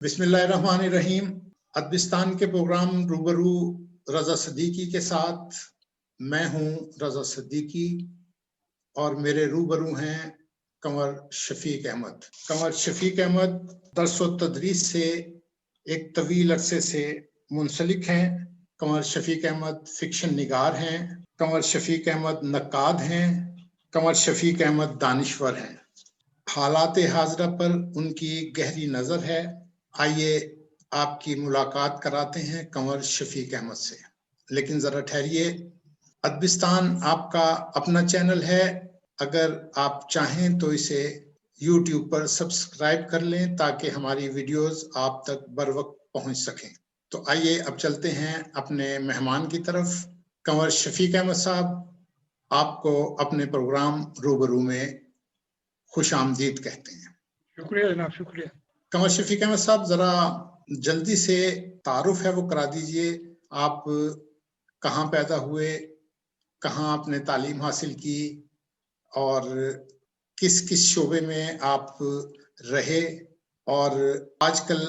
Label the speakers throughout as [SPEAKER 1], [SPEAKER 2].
[SPEAKER 1] बिस्मिल्लाहिर्रहमानिर्रहीम। अदबिस्तान के प्रोग्राम रूबरू रजा सिद्दीकी के साथ मैं हूं रजा सिद्दीकी और मेरे रूबरू हैं कंवर शफीक अहमद। कंवर शफीक अहमद दर्स व तदरीस से एक तवील अरसे से मुंसलिक हैं। कंवर शफीक अहमद फिक्शन निगार हैं। कंवर शफीक अहमद नक्काद हैं। कंवर शफीक अहमद दानिश्वर हैं। हालात हाजरा पर उनकी गहरी नजर है। आइए आपकी मुलाकात कराते हैं कंवर शफीक अहमद से। लेकिन जरा ठहरिए, अदबिस्तान आपका अपना चैनल है। अगर आप चाहें तो इसे YouTube पर सब्सक्राइब कर लें ताकि हमारी वीडियोस आप तक बर वक्त पहुंच सकें। तो आइए अब चलते हैं अपने मेहमान की तरफ। कंवर शफीक अहमद साहब, आपको अपने प्रोग्राम रूबरू में खुश आमदीद कहते हैं।
[SPEAKER 2] शुक्रिया जनाब, शुक्रिया।
[SPEAKER 1] कंवर शफीक अहमद साहब, जरा जल्दी से तारुफ है वो करा दीजिए। आप कहाँ पैदा हुए, कहाँ आपने तालीम हासिल की और किस किस शोबे में आप रहे और आजकल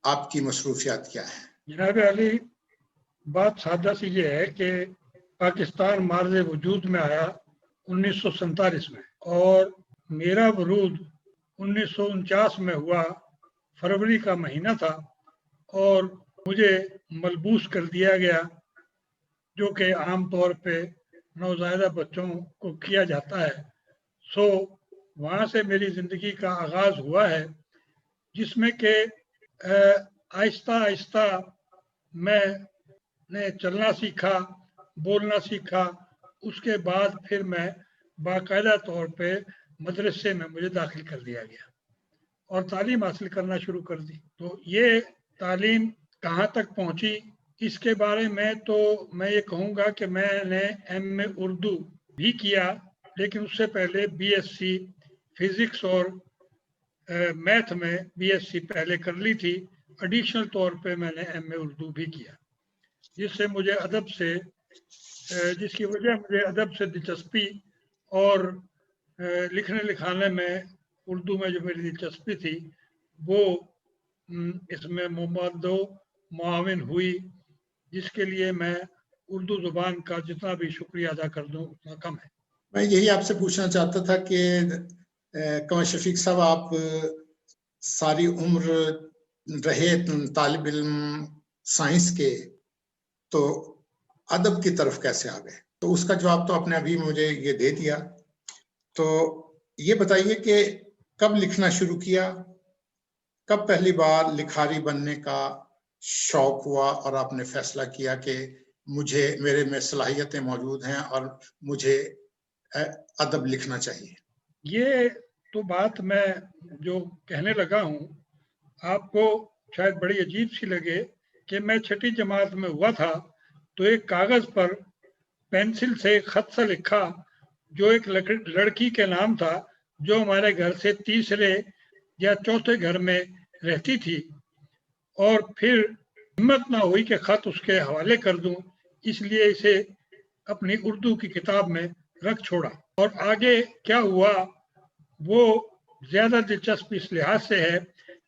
[SPEAKER 1] आपकी मसरूफियात क्या है?
[SPEAKER 2] जनाब अली, बात सादा सी ये है कि पाकिस्तान मार्ज़ वजूद में आया 1947 में और मेरा वरूद 1949 में हुआ। फरवरी का महीना था और मुझे मलबूस कर दिया गया, जो कि आम तौर पे नौज़ायदा बच्चों को किया जाता है। सो वहाँ से मेरी ज़िंदगी का आगाज़ हुआ है, जिसमें कि आहिस्ता आहिस्ता मैंने चलना सीखा, बोलना सीखा। उसके बाद फिर मैं बाकायदा तौर पे मदरसे में मुझे दाखिल कर दिया गया और तालीम हासिल करना शुरू कर दी। तो ये तालीम कहाँ तक पहुँची, इसके बारे में तो मैं ये कहूँगा कि मैंने MA उर्दू भी किया, लेकिन उससे पहले BSc फिज़िक्स और मैथ में BSc पहले कर ली थी। एडिशनल तौर पे मैंने MA उर्दू भी किया, जिसकी वजह मुझे अदब से दिलचस्पी और लिखने लिखाने में उर्दू में जो मेरी दिलचस्पी थी वो इसमें मुआविन हुई, जिसके लिए मैं उर्दू ज़ुबान का जितना भी शुक्रिया अदा कर दूं उतना कम है।
[SPEAKER 1] मैं यही आपसे पूछना चाहता था कि कंवर शफीक साहब, आप सारी उम्र रहे तालिब इल्म साइंस के, तो अदब की तरफ कैसे आ गए? तो उसका जवाब तो आपने अभी मुझे ये दे दिया। तो ये बताइए कि कब लिखना शुरू किया, कब पहली बार लिखारी बनने का शौक हुआ और आपने फैसला किया कि मेरे में सलाहियतें मौजूद हैं और मुझे अदब लिखना चाहिए?
[SPEAKER 2] ये तो बात मैं जो कहने लगा हूँ आपको शायद बड़ी अजीब सी लगे कि मैं 6ठी जमात में हुआ था तो एक कागज पर पेंसिल से खत से लिखा, जो एक लड़की के नाम था, जो हमारे घर से तीसरे या चौथे घर में रहती थी, और फिर हिम्मत ना हुई कि खत उसके हवाले कर दूं, इसलिए इसे अपनी उर्दू की किताब में रख छोड़ा। और आगे क्या हुआ वो ज्यादा दिलचस्प इस लिहाज से है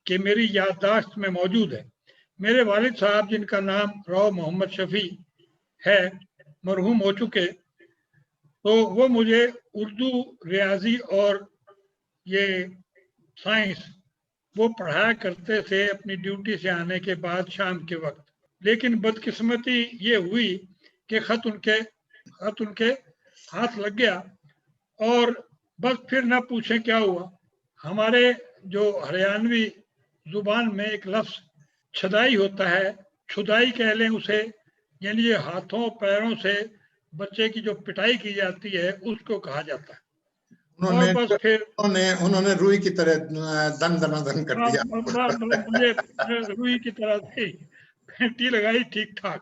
[SPEAKER 2] कि मेरी याददाश्त में मौजूद है। मेरे वालिद साहब, जिनका नाम राव मोहम्मद शफी है, मरहूम हो चुके, तो वो मुझे उर्दू, रियाजी और ये साइंस वो पढ़ाया करते थे अपनी ड्यूटी से आने के बाद शाम के वक्त। लेकिन बदकिस्मती ये हुई कि खत उनके हाथ लग गया और बस फिर ना पूछे क्या हुआ। हमारे जो हरियाणवी जुबान में एक लफ्ज छदाई होता है, छुदाई कह लें उसे, यानी ये हाथों पैरों से बच्चे की जो पिटाई की जाती है उसको कहा जाता है। और बस फिर
[SPEAKER 1] उन्होंने रुई की तरह दन कर दिया।
[SPEAKER 2] मुझे रुई की तरह से फेंटी लगाई ठीक ठाक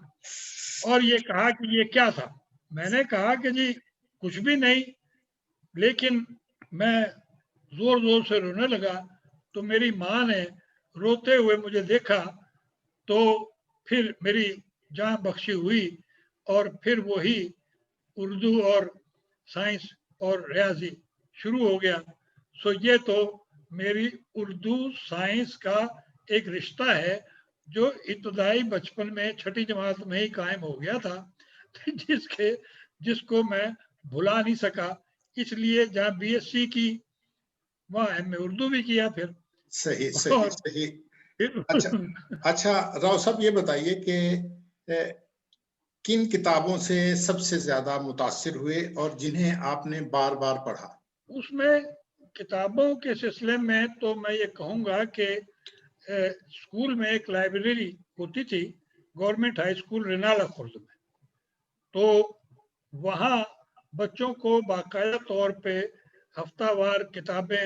[SPEAKER 2] और ये कहा कि ये क्या था। मैंने कहा कि जी कुछ भी नहीं, लेकिन मैं जोर जोर से रोने लगा तो मेरी माँ ने रोते हुए मुझे देखा, तो फिर मेरी जान बख्शी हुई और फिर वही उर्दू और साइंस और रियाजी शुरू हो गया। सो ये तो मेरी उर्दू साइंस का ایک رشتہ ہے جو ابتدائی بچپن میں چھٹی جماعت میں ہی قائم ہو گیا تھا، جس کو میں بھلا نہیں سکا. اس لیے جہاں بی ایس سی کی وہاں ایم اے اردو بھی کیا پھر.
[SPEAKER 1] صحیح صحیح صحیح. اچھا راؤ صاحب یہ بتائیے کہ کن کتابوں سے سب سے زیادہ متاثر ہوئے اور جنہیں آپ نے بار بار پڑھا؟
[SPEAKER 2] اس میں کتابوں کے سلسلے میں تو میں یہ کہوں گا کہ اسکول میں ایک لائبریری ہوتی تھی گورنمنٹ ہائی اسکول رینالہ خرد میں، تو وہاں بچوں کو باقاعدہ طور پہ ہفتہ وار کتابیں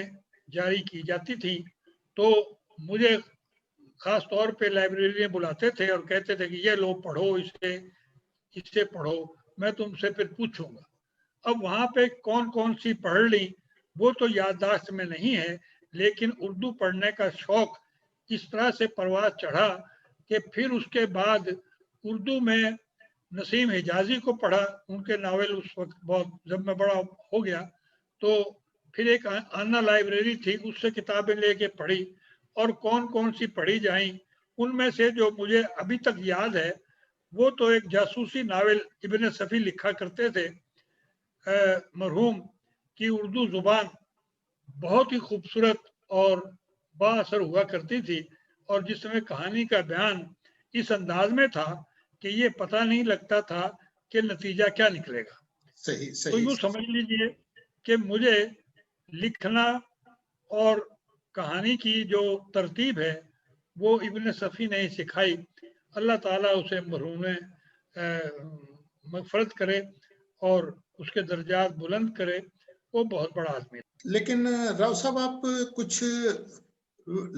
[SPEAKER 2] جاری کی جاتی تھیں. تو مجھے خاص طور پہ لائبریرین بلاتے تھے اور کہتے تھے کہ یہ لو پڑھو، اسے پڑھو، میں تم سے پھر پوچھوں گا. اب وہاں پہ کون کون سی پڑھ لی وہ تو یادداشت میں نہیں ہے، لیکن اردو پڑھنے کا شوق اس طرح سے پرواز چڑھا کہ پھر اس کے بعد اردو میں نسیم حجازی کو پڑھا. ان کے ناول اس وقت بہت، جب میں بڑا ہو گیا تو پھر ایک آنا لائبریری تھی، اس سے کتابیں لے کے پڑھی. اور کون کون سی پڑھی جائیں، ان میں سے جو مجھے ابھی تک یاد ہے وہ تو ایک جاسوسی ناول ابن صفی لکھا کرتے تھے. مرحوم کی اردو زبان بہت ہی خوبصورت اور با اثر ہوا کرتی تھی، اور جس میں کہانی کا بیان اس انداز میں تھا کہ یہ پتہ نہیں لگتا تھا کہ نتیجہ کیا نکلے گا.
[SPEAKER 1] صحیح
[SPEAKER 2] تو
[SPEAKER 1] صحیح.
[SPEAKER 2] یوں سمجھ لیجئے کہ مجھے لکھنا اور کہانی کی جو ترتیب ہے وہ ابن صفی نے سکھائی. اللہ تعالیٰ اسے مرحوم مغفرت کرے اور اس کے درجات بلند کرے، وہ بہت بڑا آدمی.
[SPEAKER 1] لیکن راؤ صاحب آپ کچھ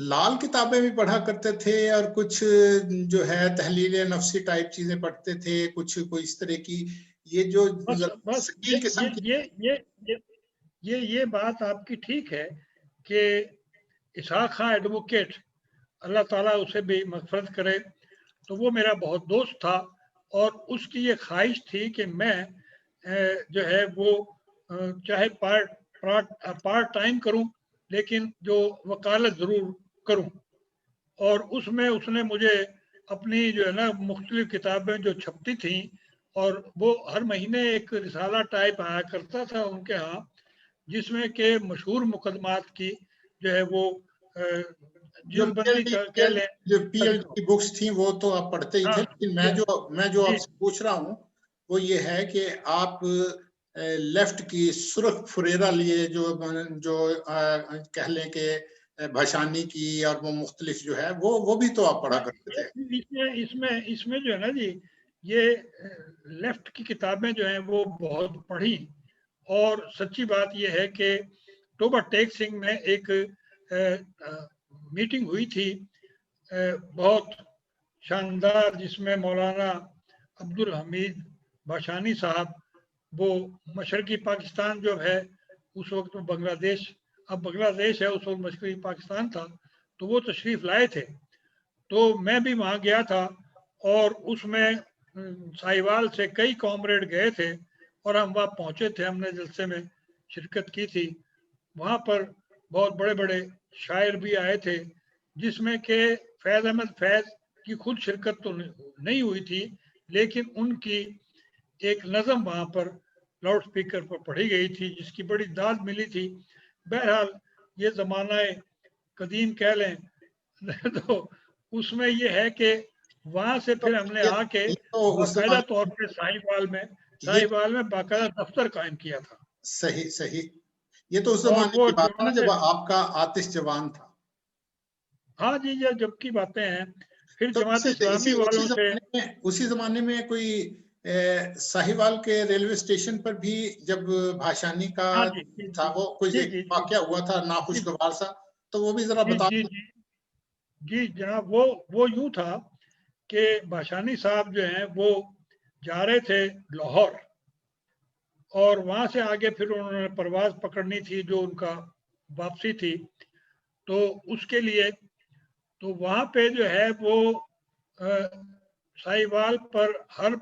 [SPEAKER 1] لال کتابیں بھی پڑھا کرتے تھے اور کچھ جو ہے تحلیل نفسی ٹائپ چیزیں پڑھتے تھے، کچھ کوئی اس طرح کی، یہ جو
[SPEAKER 2] بس یہ بات آپ کی ٹھیک ہے کہ اسحاق خان ایڈوکیٹ، اللہ تعالیٰ اسے بھی مغفرت کرے، تو وہ میرا بہت دوست تھا. اور اس کی یہ خواہش تھی کہ میں جو ہے وہ چاہے پارٹ ٹائم کروں لیکن جو وکالت ضرور کروں. اور اس میں اس نے مجھے اپنی جو ہے نا مختلف کتابیں جو چھپتی تھیں، اور وہ ہر مہینے ایک رسالہ ٹائپ آیا کرتا تھا ان کے ہاں، جس میں کہ مشہور مقدمات کی جو ہے وہ جلد بندی کہہ لیں.
[SPEAKER 1] جو پی ایل ڈی کی بکس تھیں وہ تو آپ پڑھتے ہی تھے، لیکن میں جو آپ سے پوچھ رہا ہوں وہ یہ ہے کہ آپ لیفٹ کی سرخ فریرا لیے جو کہہ لیں کہ بھاشانی کی اور وہ مختلف جو ہے وہ بھی تو آپ پڑھا کرتے تھے.
[SPEAKER 2] اس میں جو ہے نا جی، یہ لیفٹ کی کتابیں جو ہیں وہ بہت پڑھی. اور سچی بات یہ ہے کہ ٹوبا ٹیک سنگھ میں ایک میٹنگ ہوئی تھی بہت شاندار، جس میں مولانا عبدالحمید بھاشانی صاحب، وہ مشرقی پاکستان جو ہے اس وقت میں بنگلہ دیش، اب بنگلہ دیش ہے، اس وقت مشرقی پاکستان تھا، تو وہ تشریف لائے تھے. تو میں بھی وہاں گیا تھا اور اس میں ساہیوال سے کئی کامریڈ گئے تھے اور ہم وہاں پہنچے تھے، ہم نے جلسے میں شرکت کی تھی. وہاں پر بہت بڑے بڑے شاعر بھی آئے تھے، جس میں کہ فیض احمد فیض کی خود شرکت تو نہیں ہوئی تھی، لیکن ان کی ایک نظم وہاں پر لاؤڈ سپیکر پر پڑھی گئی تھی جس کی بڑی داد ملی تھی. بہرحال یہ زمانہ قدیم کہہ لیں تو اس میں یہ ہے کہ وہاں سے پھر ہم نے آ کے باقاعدہ طور پہ ساہیوال میں باقاعدہ دفتر قائم کیا تھا.
[SPEAKER 1] صحیح صحیح. یہ تو اس زمانے کی بات ہے نا جب آپ کا آتش جوان تھا.
[SPEAKER 2] ہاں جی، یہ جب کی باتیں ہیں. پھر جماعت اسلامی والوں سے
[SPEAKER 1] اسی زمانے میں کوئی ساہیوال کے ریلوے اسٹیشن پر بھی جب بھاشانی کا تھا وہ کوئی واقعہ ہوا تھا ناخوشگوار سا، تو وہ بھی ذرا بتا دیں.
[SPEAKER 2] جی جناب، وہ یوں تھا کہ بھاشانی صاحب جو ہیں وہ جا رہے تھے لاہور، اور وہاں سے آگے پھر انہوں نے پرواز پکڑنی تھی جو ان کا واپسی تھی. تو اس کے لیے تو وہاں پہ جو ہے وہ ساہیوال پر ہر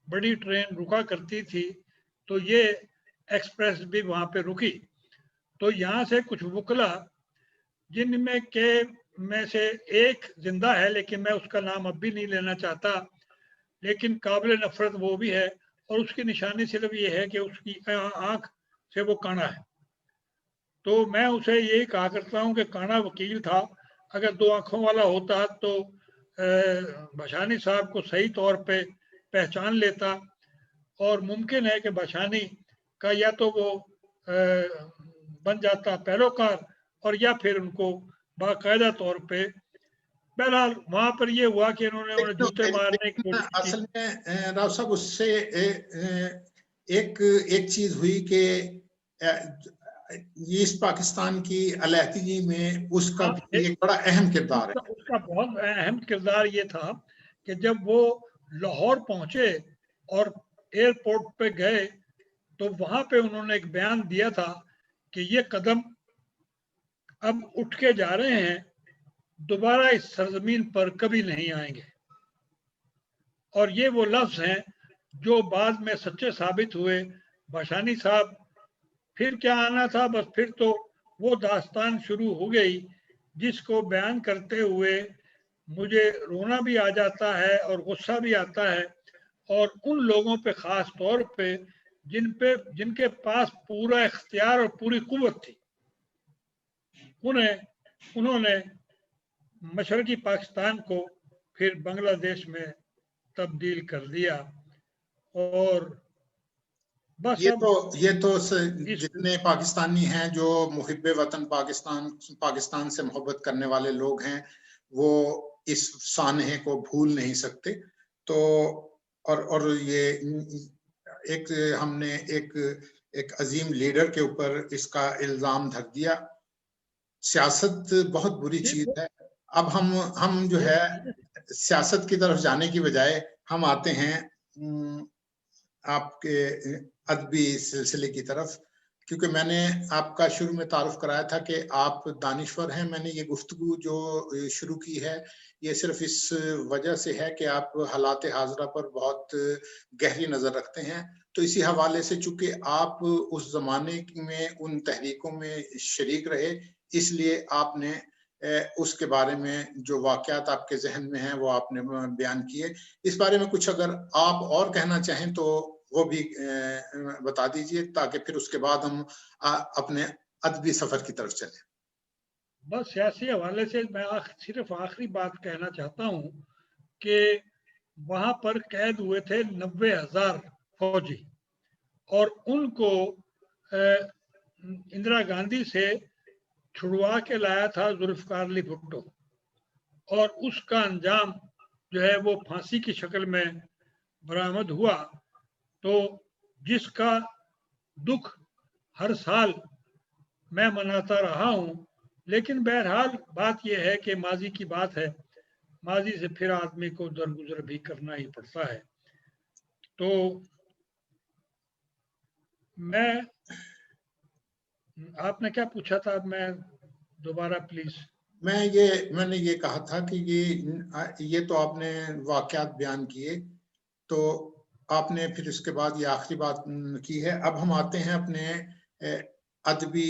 [SPEAKER 2] بڑی ٹرین رکا کرتی تھی، تو یہ ایکسپریس بھی وہاں پہ رکی. تو یہاں سے کچھ وکلا جن میں کہ में से एक जिंदा है, लेकिन मैं उसका नाम अब भी नहीं लेना चाहता, लेकिन काबिल नफरत वो भी है, और उसकी निशानी सिर्फ ये है कि उसकी आंख से वो काना है। तो मैं उसे यही कहा करता हूँ कि काना वकील था, अगर 2 आंखों वाला होता तो बशानी साहब को सही तौर पे पहचान लेता, और मुमकिन है कि बशानी का या तो वो बन जाता पैरोकार, और या फिर उनको बाकायदा तौर पे, बहरहाल वहां पर ये हुआ कि इन्होंने उन्हें जूते मारने की कोशिश की।
[SPEAKER 1] असल में राव साहब उससे एक एक चीज हुई कि ईस्ट पाकिस्तान की अलहदगी में उसका भी एक बड़ा अहम किरदार है।
[SPEAKER 2] उसका बहुत अहम किरदार ये था कि जब वो लाहौर पहुंचे और एयरपोर्ट पे गए, तो वहां पे उन्होंने एक बयान दिया था कि ये कदम अब उठ के जा रहे हैं, दोबारा इस सरजमीन पर कभी नहीं आएंगे। और ये वो लफ्ज हैं जो बाद में सच्चे साबित हुए। बशानी साहब फिर क्या आना था, बस फिर तो वो दास्तान शुरू हो गई जिसको बयान करते हुए मुझे रोना भी आ जाता है और गुस्सा भी आता है, और उन लोगों पे खास तौर पे जिनके पास पूरा इख्तियार और पूरी कुव्वत थी, उन्होंने मशरकी पाकिस्तान को फिर बांग्लादेश में तब्दील कर दिया। और बस
[SPEAKER 1] ये तो जितने पाकिस्तानी हैं जो मुहिब्बे वतन पाकिस्तान से मोहब्बत करने वाले लोग हैं, वो इस सानहे को भूल नहीं सकते। तो और ये हमने एक अजीम लीडर के ऊपर इसका इल्जाम धर दिया। सियासत बहुत बुरी चीज है। अब हम जो है सियासत की तरफ जाने की बजाय हम आते हैं आपके अदबी सिलसिले की तरफ, क्योंकि मैंने आपका शुरू में तारुफ कराया था कि आप दानिश्वर हैं। मैंने ये गुफ्तगू जो शुरू की है ये सिर्फ इस वजह से है कि आप हालात हाजरा पर बहुत गहरी नजर रखते हैं। तो इसी हवाले से चूंकि आप उस जमाने में उन तहरीकों में शरीक रहे, इसलिए आपने उसके बारे में जो वाकयात आपके जहन में हैं वो आपने बयान किए। इस बारे में कुछ अगर आप और कहना चाहें तो वो भी बता दीजिए, ताकि फिर उसके बाद हम अपने अदबी सफर की तरफ चलें।
[SPEAKER 2] बस सियासी हवाले से मैं सिर्फ आखिरी बात कहना चाहता हूँ कि वहां पर कैद हुए थे 90,000 फौजी, और उनको इंदिरा गांधी से छुड़वा के लाया था जुल्फकार अली भुट्टो, और उसका अंजाम जो है वो फांसी की शक्ल में बरामद हुआ। तो जिसका दुख हर साल मैं मनाता रहा हूं, लेकिन बहरहाल बात यह है कि माजी की बात है, माजी से फिर आदमी को दरगुजर भी करना ही पड़ता है। तो आपने क्या पूछा था, मैं दोबारा प्लीज।
[SPEAKER 1] मैंने ये कहा था कि ये तो आपने वाकयात बयान किए, तो आपने फिर इसके बाद ये आखिरी बात की है। अब हम आते हैं अपने अदबी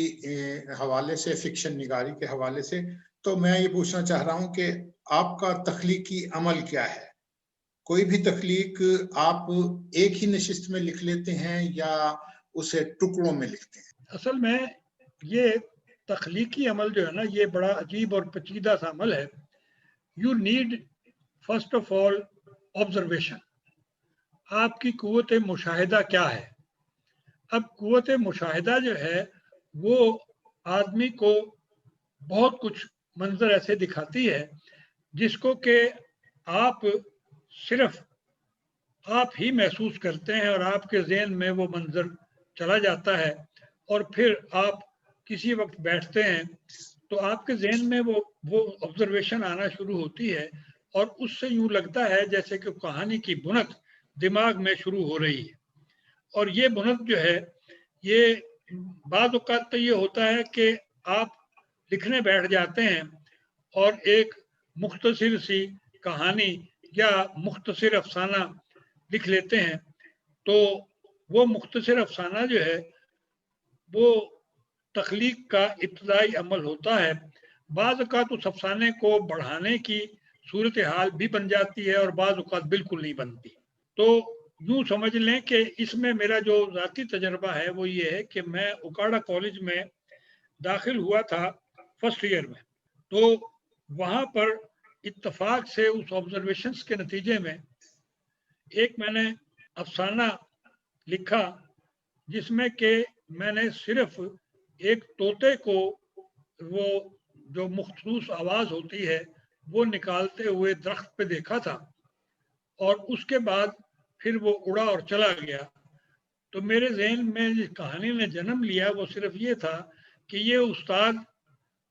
[SPEAKER 1] हवाले से, फिक्शन निगारी के हवाले से। तो मैं ये पूछना चाह रहा हूं कि आपका तख्लीकी अमल क्या है? कोई भी तख्लीक आप एक ही नशिस्त में लिख लेते हैं या उसे टुकड़ों में लिखते हैं?
[SPEAKER 2] असल में ये तख्लीकी अमल जो है ना, ये बड़ा अजीब और पेचीदा सा अमल है। You need first of all observation. आपकी कुव्वत मुशाहिदा क्या है? अब कुव्वत मुशाहिदा जो है वो आदमी को बहुत कुछ मंजर ऐसे दिखाती है जिसको कि आप सिर्फ आप ही महसूस करते हैं, और आपके ज़हन में वो मंजर चला जाता है, और फिर आप किसी वक्त बैठते हैं तो आपके ज़हन में वो ऑब्जर्वेशन आना शुरू होती है, और उससे यूं लगता है जैसे कि कहानी की बुनत दिमाग में शुरू हो रही है। और ये बुनत जो है, ये बाद औक़ात तो ये होता है कि आप लिखने बैठ जाते हैं और एक मुख्तसर सी कहानी या मुख्तसर अफसाना लिख लेते हैं। तो वो मुख्तसर अफसाना जो है वो तख्लीक का इब्तदाई अमल होता है। बाज़ औक़ात उस अफसाने को बढ़ाने की सूरत हाल भी बन जाती है और बाज़ औक़ात बिल्कुल नहीं बनती। तो यूँ समझ लें कि इसमें मेरा जो ज़ाती तजर्बा है वो ये है कि मैं उकाड़ा कॉलेज में दाखिल हुआ था फर्स्ट ईयर में। तो वहाँ पर इत्तफ़ाक से उस ऑब्जर्वेशंस के नतीजे में एक मैंने अफसाना लिखा जिसमें कि मैंने सिर्फ एक तोते को वो जो मुख्तूस आवाज़ होती है वो निकालते हुए दरख्त पे देखा था और उसके बाद फिर वो उड़ा और चला गया। तो मेरे ज़हन में जिस कहानी ने जन्म लिया वो सिर्फ ये था कि ये उस्ताद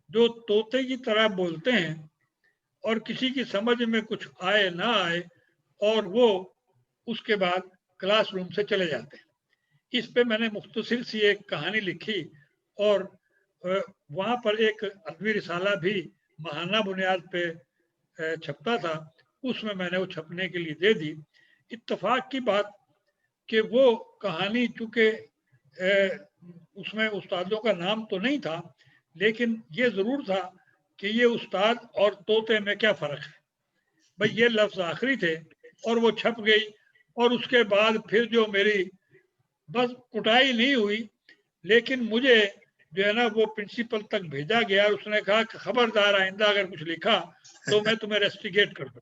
[SPEAKER 2] जो तोते की तरह बोलते हैं और किसी की समझ में कुछ आए ना आए और वो उसके बाद क्लासरूम से चले जाते हैं। इस पे मैंने मुख्तसर सी एक कहानी लिखी और वहाँ पर एक अदबी रिसाला भी माहाना बुनियाद पे छपता था, उसमें मैंने वो छपने के लिए दे दी। इत्तफाक की बात कि वो कहानी चूँकि उसमें उस्तादों का नाम तो नहीं था, लेकिन ये ज़रूर था कि ये उस्ताद और तोते में क्या फ़र्क है। भाई ये लफ्ज़ आखिरी थे और वो छप गई और उसके बाद फिर जो मेरी बस कुटाई नहीं हुई, लेकिन मुझे जो है ना वो प्रिंसिपल तक भेजा गया। उसने कहा कि खबरदार आइंदा अगर कुछ लिखा तो मैं तुम्हें रेस्टिगेट कर दूँ।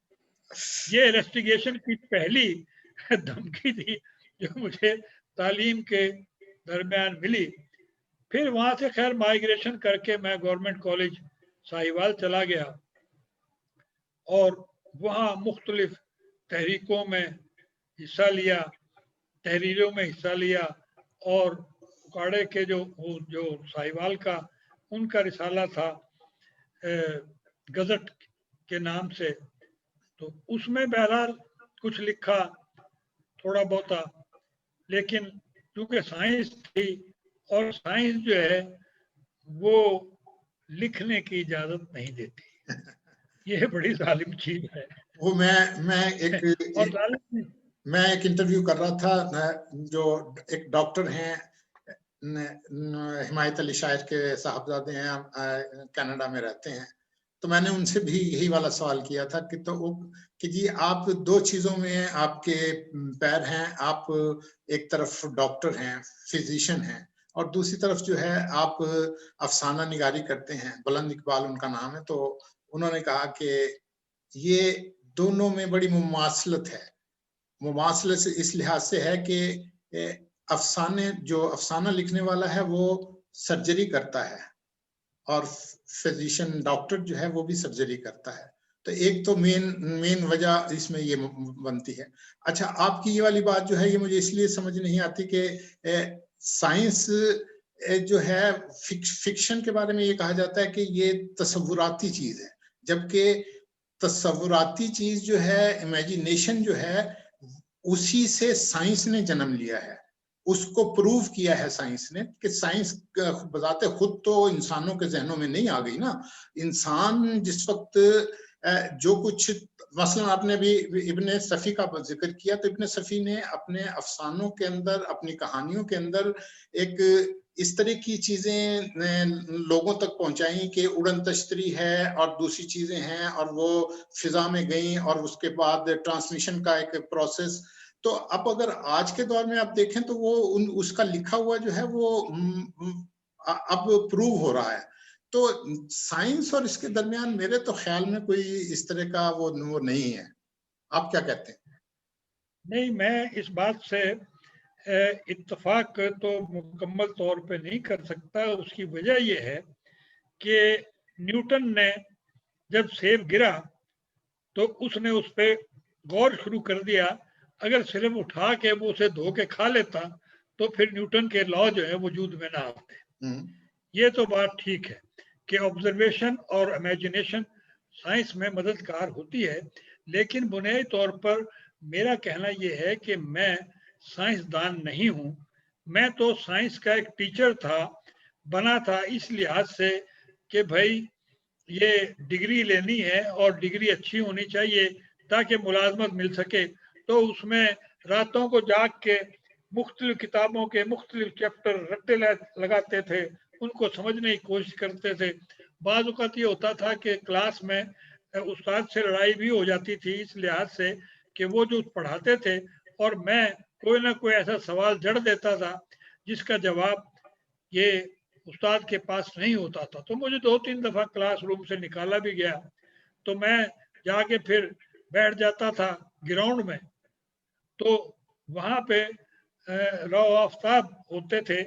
[SPEAKER 2] ये रेस्टिगेशन की पहली धमकी थी जो मुझे तालीम के दरमियान मिली। फिर वहाँ से खैर माइग्रेशन करके मैं गवर्नमेंट कॉलेज साहिवाल चला गया और वहाँ मुख्तलिफ तहरीकों में हिस्सा लिया, तहरीरों में हिस्सा लिया और उकाड़े के जो साहिवाल का उनका रिसाला था गज़ट के नाम से, तो उसमें बहरहाल कुछ लिखा थोड़ा बहुता, लेकिन चूँकि साइंस थी और साइंस जो है वो लिखने की इजाज़त नहीं देती। ये बड़ी जालिम चीज़ है।
[SPEAKER 1] वो मैं एक इंटरव्यू कर रहा था, जो एक डॉक्टर हैं हिमायत अली शायर के साहबजादे हैं, कनाडा में रहते हैं। तो मैंने उनसे भी यही वाला सवाल किया था कि कि जी आप दो चीजों में आपके पैर हैं, आप एक तरफ डॉक्टर हैं, फिजिशियन हैं, और दूसरी तरफ जो है आप अफसाना निगारी करते हैं, बुलंद इकबाल उनका नाम है। तो उन्होंने कहा कि ये दोनों में बड़ी मुमासलत है। मुमासलत इस लिहाज से है कि अफसाना लिखने वाला है वो सर्जरी करता है और फिजिशियन डॉक्टर जो है वो भी सर्जरी करता है। तो एक तो मेन वजह इसमें ये बनती है। अच्छा, आपकी ये वाली बात जो है ये मुझे इसलिए समझ नहीं आती कि साइंस जो है फिक्शन के बारे में ये कहा जाता है कि ये तसव्वुराती चीज है, जबकि तसव्वुराती चीज जो है, इमेजिनेशन जो है, उसी से साइंस ने जन्म लिया है। उसको प्रूव किया है साइंस ने कि साइंस बजाते खुद तो इंसानों के जहनों में नहीं आ गई ना। इंसान जिस वक्त जो कुछ, मसलन आपने भी इब्ने सफ़ी का जिक्र किया, तो इब्ने सफ़ी ने अपने अफसानों के अंदर, अपनी कहानियों के अंदर एक इस तरह की चीजें लोगों तक पहुंचाई कि उड़न तश्तरी है और दूसरी चीजें हैं और वो फिजा में गई और उसके बाद ट्रांसमिशन का एक प्रोसेस। तो अब अगर आज के दौर में आप देखें तो वो उसका लिखा हुआ जो है वो अब प्रूव हो रहा है। तो साइंस और इसके दरमियान मेरे तो ख्याल में कोई इस तरह का वो नहीं है। आप क्या कहते हैं?
[SPEAKER 2] नहीं, मैं इस बात से इत्तफाक तो मुकम्मल तौर पे नहीं कर सकता। उसकी वजह यह है कि न्यूटन ने जब सेब गिरा तो उसने उस पर गौर शुरू कर दिया। अगर सिर्फ उठा के वो उसे धो के खा लेता तो फिर न्यूटन के लॉ जो है वजूद में ना आते। ये तो बात ठीक है कि ऑब्जर्वेशन और इमेजिनेशन साइंस में मददगार होती है, लेकिन बुनियादी तौर पर मेरा कहना यह है कि मैं साइंसदान नहीं हूँ। मैं तो साइंस का एक टीचर था, बना था इस लिहाज से कि भाई ये डिग्री लेनी है और डिग्री अच्छी होनी चाहिए ताकि मुलाजमत मिल सके। तो उसमें रातों को जाग के मुख्तलिफ किताबों के मुख्तलिफ चैप्टर रट्टे लगाते थे, उनको समझने की कोशिश करते थे بعض اوقات یہ ہوتا تھا کہ کلاس میں استاد سے لڑائی بھی ہو جاتی تھی اس لحاظ سے کہ وہ جو پڑھاتے تھے اور میں کوئی نہ کوئی ایسا سوال جڑ دیتا تھا جس کا جواب یہ استاد کے پاس نہیں ہوتا تھا، تو مجھے 2-3 دفعہ کلاس روم سے نکالا بھی گیا، تو میں جا کے پھر بیٹھ جاتا تھا گراؤنڈ میں، تو وہاں پہ رو آفتاب ہوتے تھے،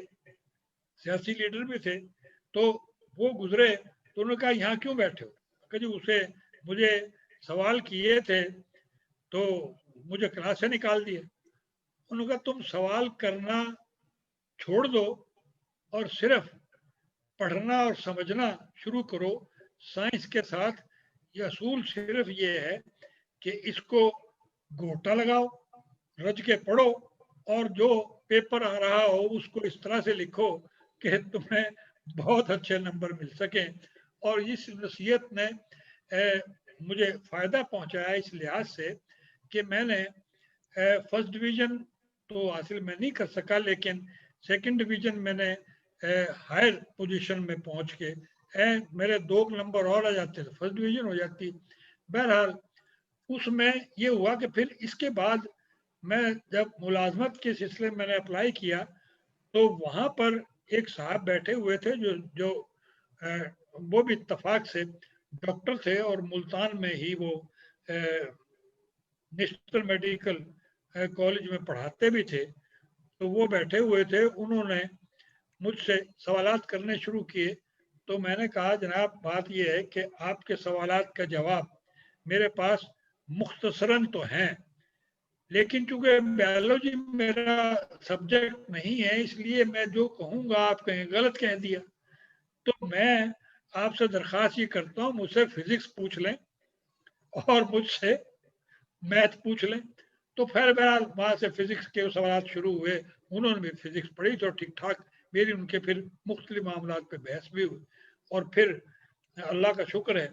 [SPEAKER 2] سیاسی لیڈر بھی تھے، تو وہ گزرے تو انہوں نے کہا یہاں کیوں بیٹھے ہو؟ کہ جی اسے مجھے سوال کیے تھے تو مجھے کلاس سے نکال دیے۔ انہوں نے کہا تم سوال کرنا چھوڑ دو اور صرف پڑھنا اور سمجھنا شروع کرو، سائنس کے ساتھ یہ اصول صرف یہ ہے کہ اس کو گوٹا لگاؤ، رج کے پڑھو، اور جو پیپر آ رہا ہو اس کو اس طرح سے لکھو کہ تمہیں بہت اچھے نمبر مل سکیں۔ اور اس نصیحت نے مجھے فائدہ پہنچایا اس لحاظ سے کہ میں نے فرسٹ ڈویژن تو حاصل میں نہیں کر سکا، لیکن سیکنڈ ڈویژن میں نے ہائر پوزیشن میں پہنچ کے میرے 2 نمبر اور آ جاتے تھے، فرسٹ ڈویژن ہو جاتی۔ بہرحال اس میں یہ ہوا کہ پھر اس کے بعد میں جب ملازمت کے سلسلے میں نے اپلائی کیا تو وہاں پر ایک صاحب بیٹھے ہوئے تھے جو وہ بھی اتفاق سے ڈاکٹر تھے اور ملتان میں ہی وہ نیشنل میڈیکل کالج میں پڑھاتے بھی تھے، تو وہ بیٹھے ہوئے تھے، انہوں نے مجھ سے سوالات کرنے شروع کیے، تو میں نے کہا جناب بات یہ ہے کہ آپ کے سوالات کا جواب میرے پاس مختصراً تو ہیں، لیکن چونکہ بیالوجی میرا سبجیکٹ نہیں ہے اس لیے میں جو کہوں گا آپ کہیں غلط کہہ دیا، تو میں آپ سے درخواست یہ کرتا ہوں مجھ سے فزکس پوچھ لیں اور مجھ سے میتھ پوچھ لیں۔ تو پھر بہرحال وہاں سے فزکس کے سوالات شروع ہوئے، انہوں نے بھی فزکس پڑھی تو ٹھیک ٹھاک میری ان کے پھر مختلف معاملات پہ بحث بھی ہوئی، اور پھر اللہ کا شکر ہے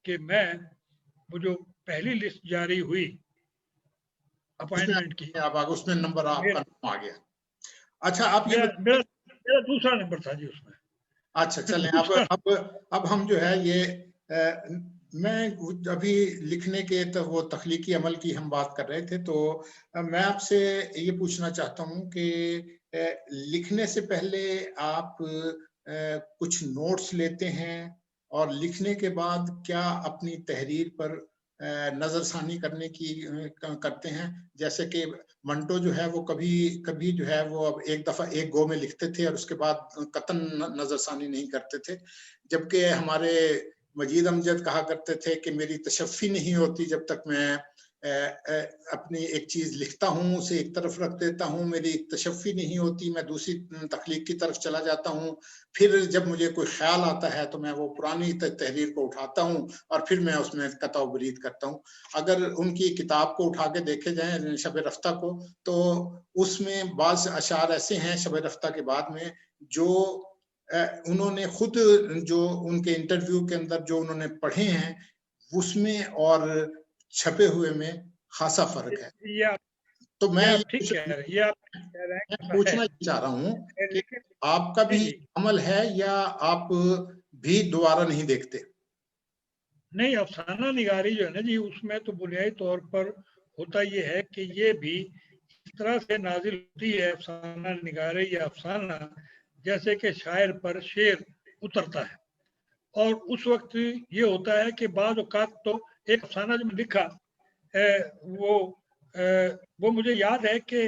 [SPEAKER 2] کہ میں وہ جو پہلی لسٹ جاری ہوئی اپائنٹمنٹ کی
[SPEAKER 1] اس میں نمبر آپ کا نام آ گیا۔ اچھا آپ یہ
[SPEAKER 2] میرا دوسرا نمبر تھا جی اس میں۔
[SPEAKER 1] اچھا چلیں اب ہم جو ہے یہ میں ابھی لکھنے کے وہ تخلیقی عمل کی ہم بات کر رہے تھے، تو میں آپ سے یہ پوچھنا چاہتا ہوں کہ لکھنے سے پہلے آپ کچھ نوٹس لیتے ہیں اور لکھنے کے بعد کیا اپنی تحریر پر نظر ثانی کرتے ہیں؟ جیسے کہ منٹو جو ہے وہ کبھی جو ہے وہ اب ایک دفعہ ایک گو میں لکھتے تھے اور اس کے بعد قطعاً نظر ثانی نہیں کرتے تھے، جبکہ ہمارے مجید امجد کہا کرتے تھے کہ میری تشفی نہیں ہوتی جب تک میں اپنی ایک چیز لکھتا ہوں اسے ایک طرف رکھ دیتا ہوں، میری تشفی نہیں ہوتی، میں دوسری تخلیق کی طرف چلا جاتا ہوں، پھر جب مجھے کوئی خیال آتا ہے تو میں وہ پرانی تحریر کو اٹھاتا ہوں اور پھر میں اس میں قطع و برید کرتا ہوں۔ اگر ان کی کتاب کو اٹھا کے دیکھے جائیں شب رفتہ کو، تو اس میں بعض اشعار ایسے ہیں شب رفتہ کے بعد میں جو انہوں نے خود جو ان کے انٹرویو کے اندر جو انہوں نے پڑھے ہیں اس میں اور چھپے ہوئے میں خاصا فرق ہے۔ تو میں پوچھنا چاہ رہا ہوں کہ آپ کا بھی عمل ہے یا آپ بھی دوبارہ نہیں دیکھتے؟
[SPEAKER 2] نہیں، افسانہ نگاری جو ہے نا جی اس میں تو بنیادی طور پر ہوتا یہ ہے کہ یہ بھی اس طرح سے نازل ہوتی ہے افسانہ نگاری یا افسانہ جیسے کہ شاعر پر شعر اترتا ہے، اور اس وقت یہ ہوتا ہے کہ بعض اوقات تو ایک افسانہ جو میں لکھا وہ مجھے یاد ہے کہ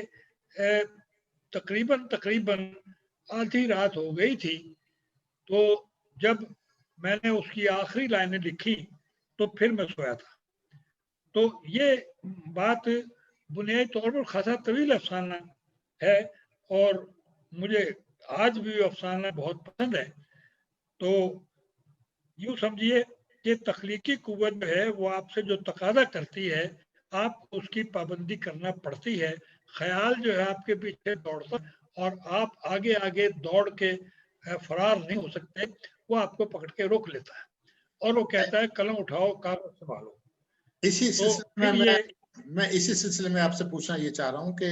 [SPEAKER 2] تقریباً آدھی رات ہو گئی تھی، تو جب میں نے اس کی آخری لائنیں لکھی تو پھر میں سویا تھا۔ تو یہ بات بنیادی طور پر خاصا طویل افسانہ ہے اور مجھے آج بھی افسانہ بہت پسند ہے۔ تو یوں سمجھیے کہ تخلیقی قوت جو ہے وہ آپ سے جو تقاضا کرتی ہے آپ کو اس کی پابندی کرنا پڑتی ہے، خیال جو ہے آپ کے پیچھے دوڑتا اور آپ آگے دوڑ کے فرار نہیں ہو سکتے، وہ آپ کو پکڑ کے روک لیتا ہے اور وہ کہتا ہے قلم اٹھاؤ کاغذ سنبھالو۔
[SPEAKER 1] میں اسی سلسلے میں آپ سے پوچھنا یہ چاہ رہا ہوں کہ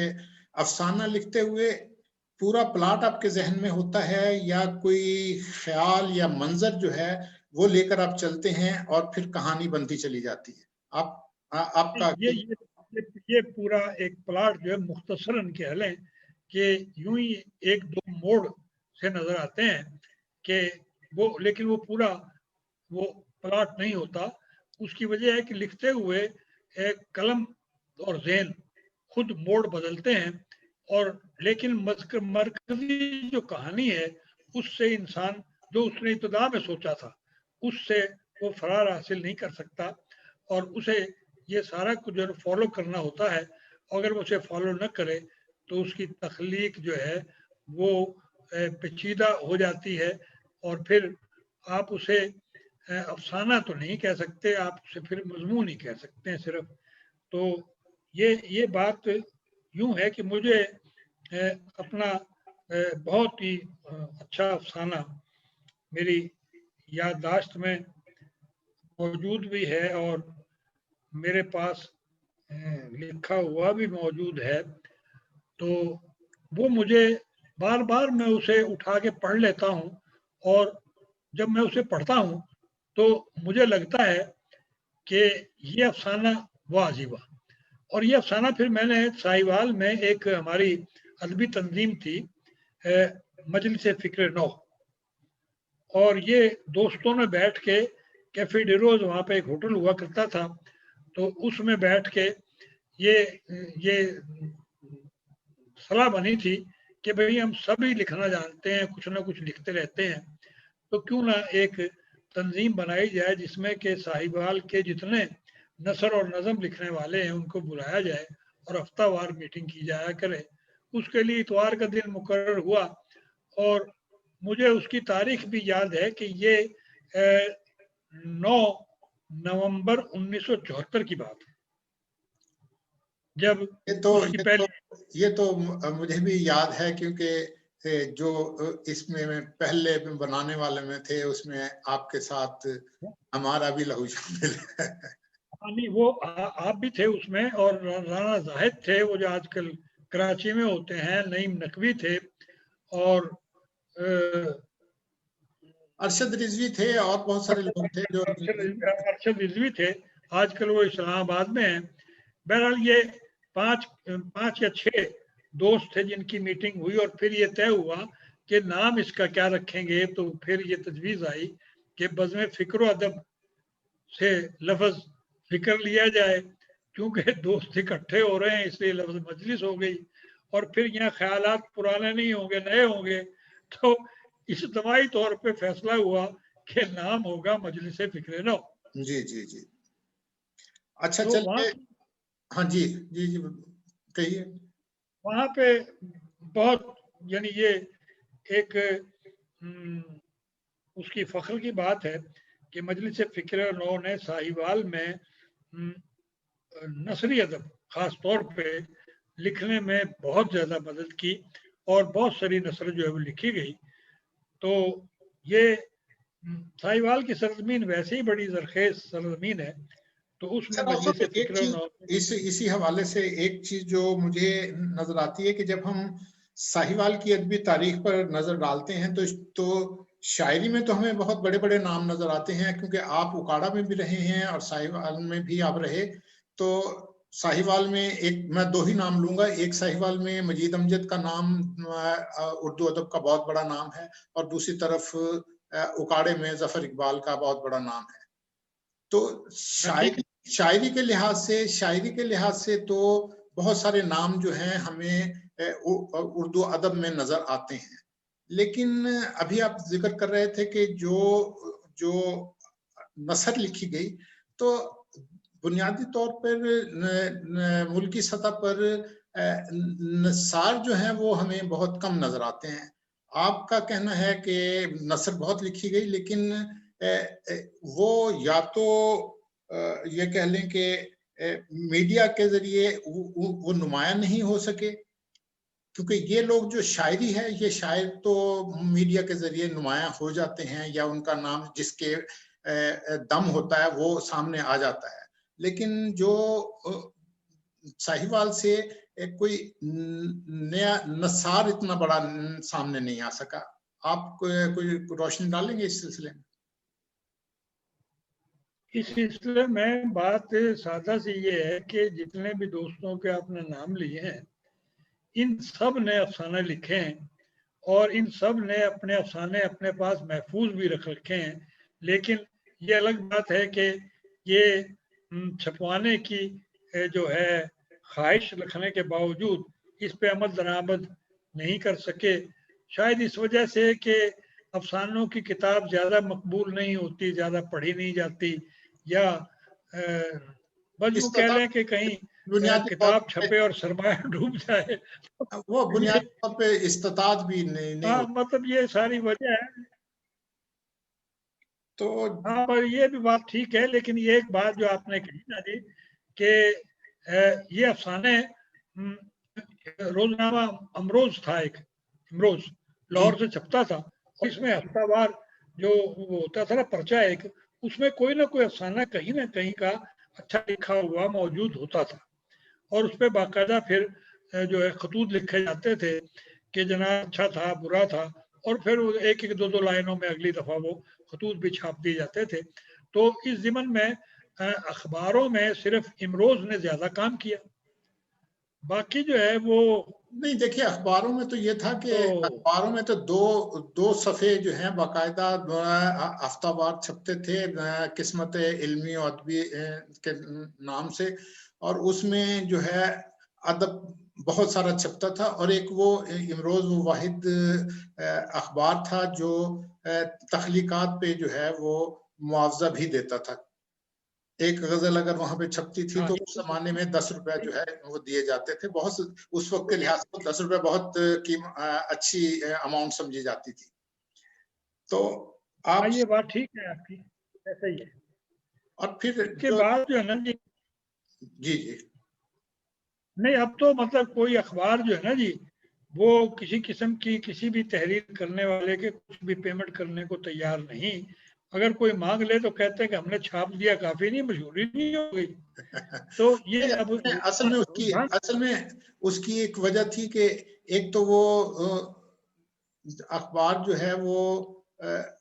[SPEAKER 1] افسانہ لکھتے ہوئے پورا پلاٹ آپ کے ذہن میں ہوتا ہے یا کوئی خیال یا منظر جو ہے وہ لے کر آپ چلتے ہیں اور پھر کہانی بنتی چلی جاتی ہے. آپ کا
[SPEAKER 2] یہ پورا ایک پلاٹ جو ہے مختصراً کہہ لیں کہ یوں ہی ایک دو موڑ سے نظر آتے ہیں کہ وہ، لیکن وہ پورا وہ پلاٹ نہیں ہوتا. اس کی وجہ ہے کہ لکھتے ہوئے ایک قلم اور ذہن خود موڑ بدلتے ہیں، اور لیکن مرکزی جو کہانی ہے اس سے انسان جو اس نے ابتدا میں سوچا تھا اس سے وہ فرار حاصل نہیں کر سکتا، اور اسے یہ سارا کچھ جو فالو کرنا ہوتا ہے. اگر وہ اسے فالو نہ کرے تو اس کی تخلیق جو ہے وہ پیچیدہ ہو جاتی ہے، اور پھر آپ اسے افسانہ تو نہیں کہہ سکتے، آپ اسے پھر مضمون ہی کہہ سکتے ہیں صرف. تو یہ بات یوں ہے کہ مجھے اپنا بہت ہی اچھا افسانہ میری یادداشت میں موجود بھی ہے اور میرے پاس لکھا ہوا بھی موجود ہے. تو وہ مجھے بار بار میں اسے اٹھا کے پڑھ لیتا ہوں، اور جب میں اسے پڑھتا ہوں تو مجھے لگتا ہے کہ یہ افسانہ واجب. اور یہ افسانہ پھر میں نے ساہیوال میں ایک ہماری ادبی تنظیم تھی مجلس فکر نو، اور یہ دوستوں نے بیٹھ کے کیفے ڈیروز، وہاں پہ ایک ہوٹل ہوا کرتا تھا، تو اس میں بیٹھ کے یہ صلاح بنی تھی کہ بھئی ہم سبھی لکھنا جانتے ہیں، کچھ نہ کچھ لکھتے رہتے ہیں، تو کیوں نہ ایک تنظیم بنائی جائے جس میں کہ ساہیوال کے جتنے نثر اور نظم لکھنے والے ہیں ان کو بلایا جائے اور ہفتہ وار میٹنگ کی جایا کرے. اس کے لیے اتوار کا دن مقرر ہوا، اور مجھے اس کی تاریخ بھی یاد ہے کہ یہ 9 نومبر 1974 کی بات ہے، جب
[SPEAKER 1] یہ تو مجھے بھی یاد ہے، کیونکہ جو اس میں پہلے بنانے والے میں تھے اس میں آپ کے ساتھ ہمارا بھی لہو شامل ہے.
[SPEAKER 2] نہیں، وہ آپ بھی تھے اس میں، اور رانا زاہد تھے وہ جو آج کل کراچی میں ہوتے ہیں، نعیم نقوی تھے، اور
[SPEAKER 1] ارشد رضوی تھے، اور بہت سارے لوگ تھے جو
[SPEAKER 2] ارشد رضوی تھے، آج کل وہ اسلام آباد میں ہیں. بہرحال یہ 5 یا 6 دوست تھے جن کی میٹنگ ہوئی، اور پھر یہ طے ہوا کہ نام اس کا کیا رکھیں گے. تو پھر یہ تجویز آئی کہ بزم فکر و ادب سے لفظ فکر لیا جائے، کیونکہ دوست اکٹھے ہو رہے ہیں اس لیے لفظ مجلس ہو گئی، اور پھر یہاں خیالات پرانے نہیں ہوں گے، نئے ہوں گے. تو اجتماعی طور پہ فیصلہ ہوا کہ نام ہوگا مجلس فکر نو.
[SPEAKER 1] جی جی جی، اچھا چلیے. ہاں جی جی جی کہیے.
[SPEAKER 2] وہاں پہ بہت، یعنی یہ ایک اس کی فخر کی بات ہے کہ مجلس فکر نو نے ساہیوال میں نثری ادب خاص طور پہ لکھنے میں بہت زیادہ مدد کی، اور بہت ساری نثر جو ہے وہ لکھی گئی. تو یہ ساہیوال کی سرزمین ویسے ہی بڑی زرخیز سرزمین ہے، تو اس میں مجلس فکر نو
[SPEAKER 1] اسی حوالے سے ایک چیز جو مجھے نظر آتی ہے کہ جب ہم ساہیوال کی ادبی تاریخ پر نظر ڈالتے ہیں تو شاعری میں تو ہمیں بہت بڑے بڑے نام نظر آتے ہیں، کیونکہ آپ اکاڑا میں بھی رہے ہیں اور ساہیوال میں بھی آپ رہے. تو ساہیوال میں میں 2 ہی نام لوں گا. ایک ساہیوال میں مجید امجد کا نام اردو ادب کا بہت بڑا نام ہے، اور دوسری طرف اکاڑے میں ظفر اقبال کا بہت بڑا نام ہے. تو شاعری کے لحاظ سے تو بہت سارے نام جو ہیں ہمیں اردو ادب میں نظر آتے ہیں. لیکن ابھی آپ ذکر کر رہے تھے کہ جو نثر لکھی گئی، تو بنیادی طور پر ملکی سطح پر نثار جو ہیں وہ ہمیں بہت کم نظر آتے ہیں. آپ کا کہنا ہے کہ نثر بہت لکھی گئی، لیکن وہ یا تو یہ کہہ لیں کہ میڈیا کے ذریعے وہ نمایاں نہیں ہو سکے، کیونکہ یہ لوگ جو شاعری ہے یہ شاعر تو میڈیا کے ذریعے نمایاں ہو جاتے ہیں، یا ان کا نام جس کے دم ہوتا ہے وہ سامنے آ جاتا ہے. لیکن جو ساہیوال سے کوئی نیا نثار اتنا بڑا سامنے نہیں آ سکا. آپ کوئی روشنی ڈالیں گے اس سلسلے میں؟
[SPEAKER 2] اس سلسلے میں بات سادہ سی یہ ہے کہ جتنے بھی دوستوں کے آپ نے نام لیے ہیں ان سب نے افسانے لکھے ہیں اور ان سب نے اپنے افسانے اپنے پاس محفوظ بھی رکھ رکھے ہیں، لیکن یہ الگ بات ہے کہ یہ چھپوانے کی جو ہے خواہش رکھنے کے باوجود اس پہ عمل درآمد نہیں کر سکے، شاید اس وجہ سے کہ افسانوں کی کتاب زیادہ مقبول نہیں ہوتی، زیادہ پڑھی نہیں جاتی، یا بس وہ کہہ لیں کہ کہیں
[SPEAKER 1] بنیادی طور
[SPEAKER 2] کتاب چھپے اور سرمایہ ڈوب جائے،
[SPEAKER 1] وہ بنیادی طور پہ استطاعت بھی نہیں
[SPEAKER 2] ہاں
[SPEAKER 1] ہوتی.
[SPEAKER 2] مطلب یہ ساری وجہ ہے.
[SPEAKER 1] تو
[SPEAKER 2] ہاں پر یہ بھی بات ٹھیک ہے، لیکن یہ ایک بات جو آپ نے کہی نا جی کہ یہ افسانے روزنامہ امروز تھا، ایک امروز لاہور سے چھپتا تھا، اور اس میں ہفتہ وار جو وہ ہوتا تھا نا پرچہ ایک، اس میں کوئی نہ کوئی افسانہ کہیں نہ کہیں کا اچھا لکھا ہوا موجود ہوتا تھا، اور اس پہ باقاعدہ پھر جو ہے خطوط لکھے جاتے تھے کہ جناب اچھا تھا برا تھا، اور پھر ایک ایک دو لائنوں میں اگلی دفعہ وہ خطوط بھی چھاپ دیے جاتے تھے. تو اس ضمن میں اخباروں میں صرف امروز نے زیادہ کام کیا، باقی جو ہے وہ
[SPEAKER 1] نہیں. دیکھیے اخباروں میں تو یہ تھا کہ اخباروں میں تو دو صفحے جو ہیں باقاعدہ ہفتہ وار چھپتے تھے قسمت علمی و ادبی کے نام سے، اور اس میں جو ہے ادب بہت سارا چھپتا تھا، اور ایک وہ امروز وہ واحد اخبار تھا جو تخلیقات پہ جو ہے وہ معاوضہ بھی دیتا تھا. ایک غزل اگر وہاں پہ چھپتی تھی تو اس زمانے میں 10 روپے جو ہے وہ دیے جاتے تھے. بہت اس وقت کے لحاظ سے 10 روپے بہت اچھی اماؤنٹ سمجھی جاتی تھی. تو آپ
[SPEAKER 2] یہ بات ٹھیک ہے آپ کی، ایسا ہی ہے.
[SPEAKER 1] اور پھر
[SPEAKER 2] کے بعد جو ہے نا جی
[SPEAKER 1] جی
[SPEAKER 2] نہیں، اب تو مطلب کوئی اخبار جو ہے نا جی وہ کسی قسم کی کسی بھی تحریر کرنے والے کے کچھ بھی پیمنٹ کرنے کو تیار نہیں. اگر کوئی مانگ لے تو کہتے ہیں کہ ہم نے چھاپ دیا کافی نہیں، مشہوری نہیں ہو گئی. تو یہ اب
[SPEAKER 1] اصل میں اس کی ایک وجہ تھی کہ ایک تو وہ اخبار جو ہے وہ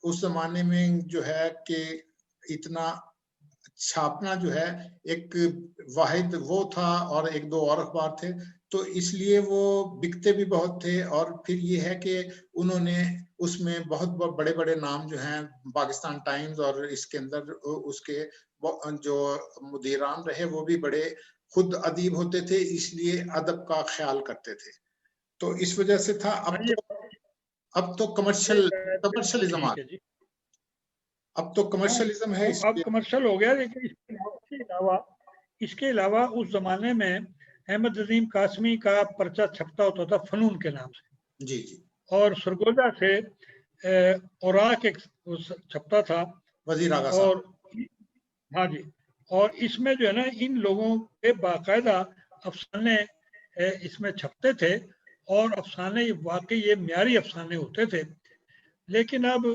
[SPEAKER 1] اس زمانے میں جو ہے کہ اتنا چھاپنا جو ہے ایک واحد وہ تھا، اور ایک دو اور اخبار تھے، تو اس لیے وہ بکتے بھی بہت تھے. اور پھر یہ ہے کہ انہوں نے اس میں بہت بڑے بڑے نام جو ہیں پاکستان ٹائمز اور اس کے اندر اس کے جو مدیران رہے وہ بھی بڑے خود ادیب ہوتے تھے، اس لیے ادب کا خیال کرتے تھے. تو اس وجہ سے تھا. اب تو کمرشلزم آ گیا، اب تو کمرشلزم ہے.
[SPEAKER 2] اب کمرشل ہو گیا، لیکن اس کے علاوہ اس زمانے میں احمد عظیم قاسمی کا پرچہ چھپتا ہوتا تھا فنون کے نام سے.
[SPEAKER 1] جی
[SPEAKER 2] اور سرگودا سے اوراق ایک چھپتا تھا
[SPEAKER 1] وزیر آغا
[SPEAKER 2] اور
[SPEAKER 1] صاحب.
[SPEAKER 2] ہاں جی، اور اس میں جو ہے نا ان لوگوں کے باقاعدہ افسانے اس میں چھپتے تھے، اور افسانے واقعی یہ معیاری افسانے ہوتے تھے. لیکن اب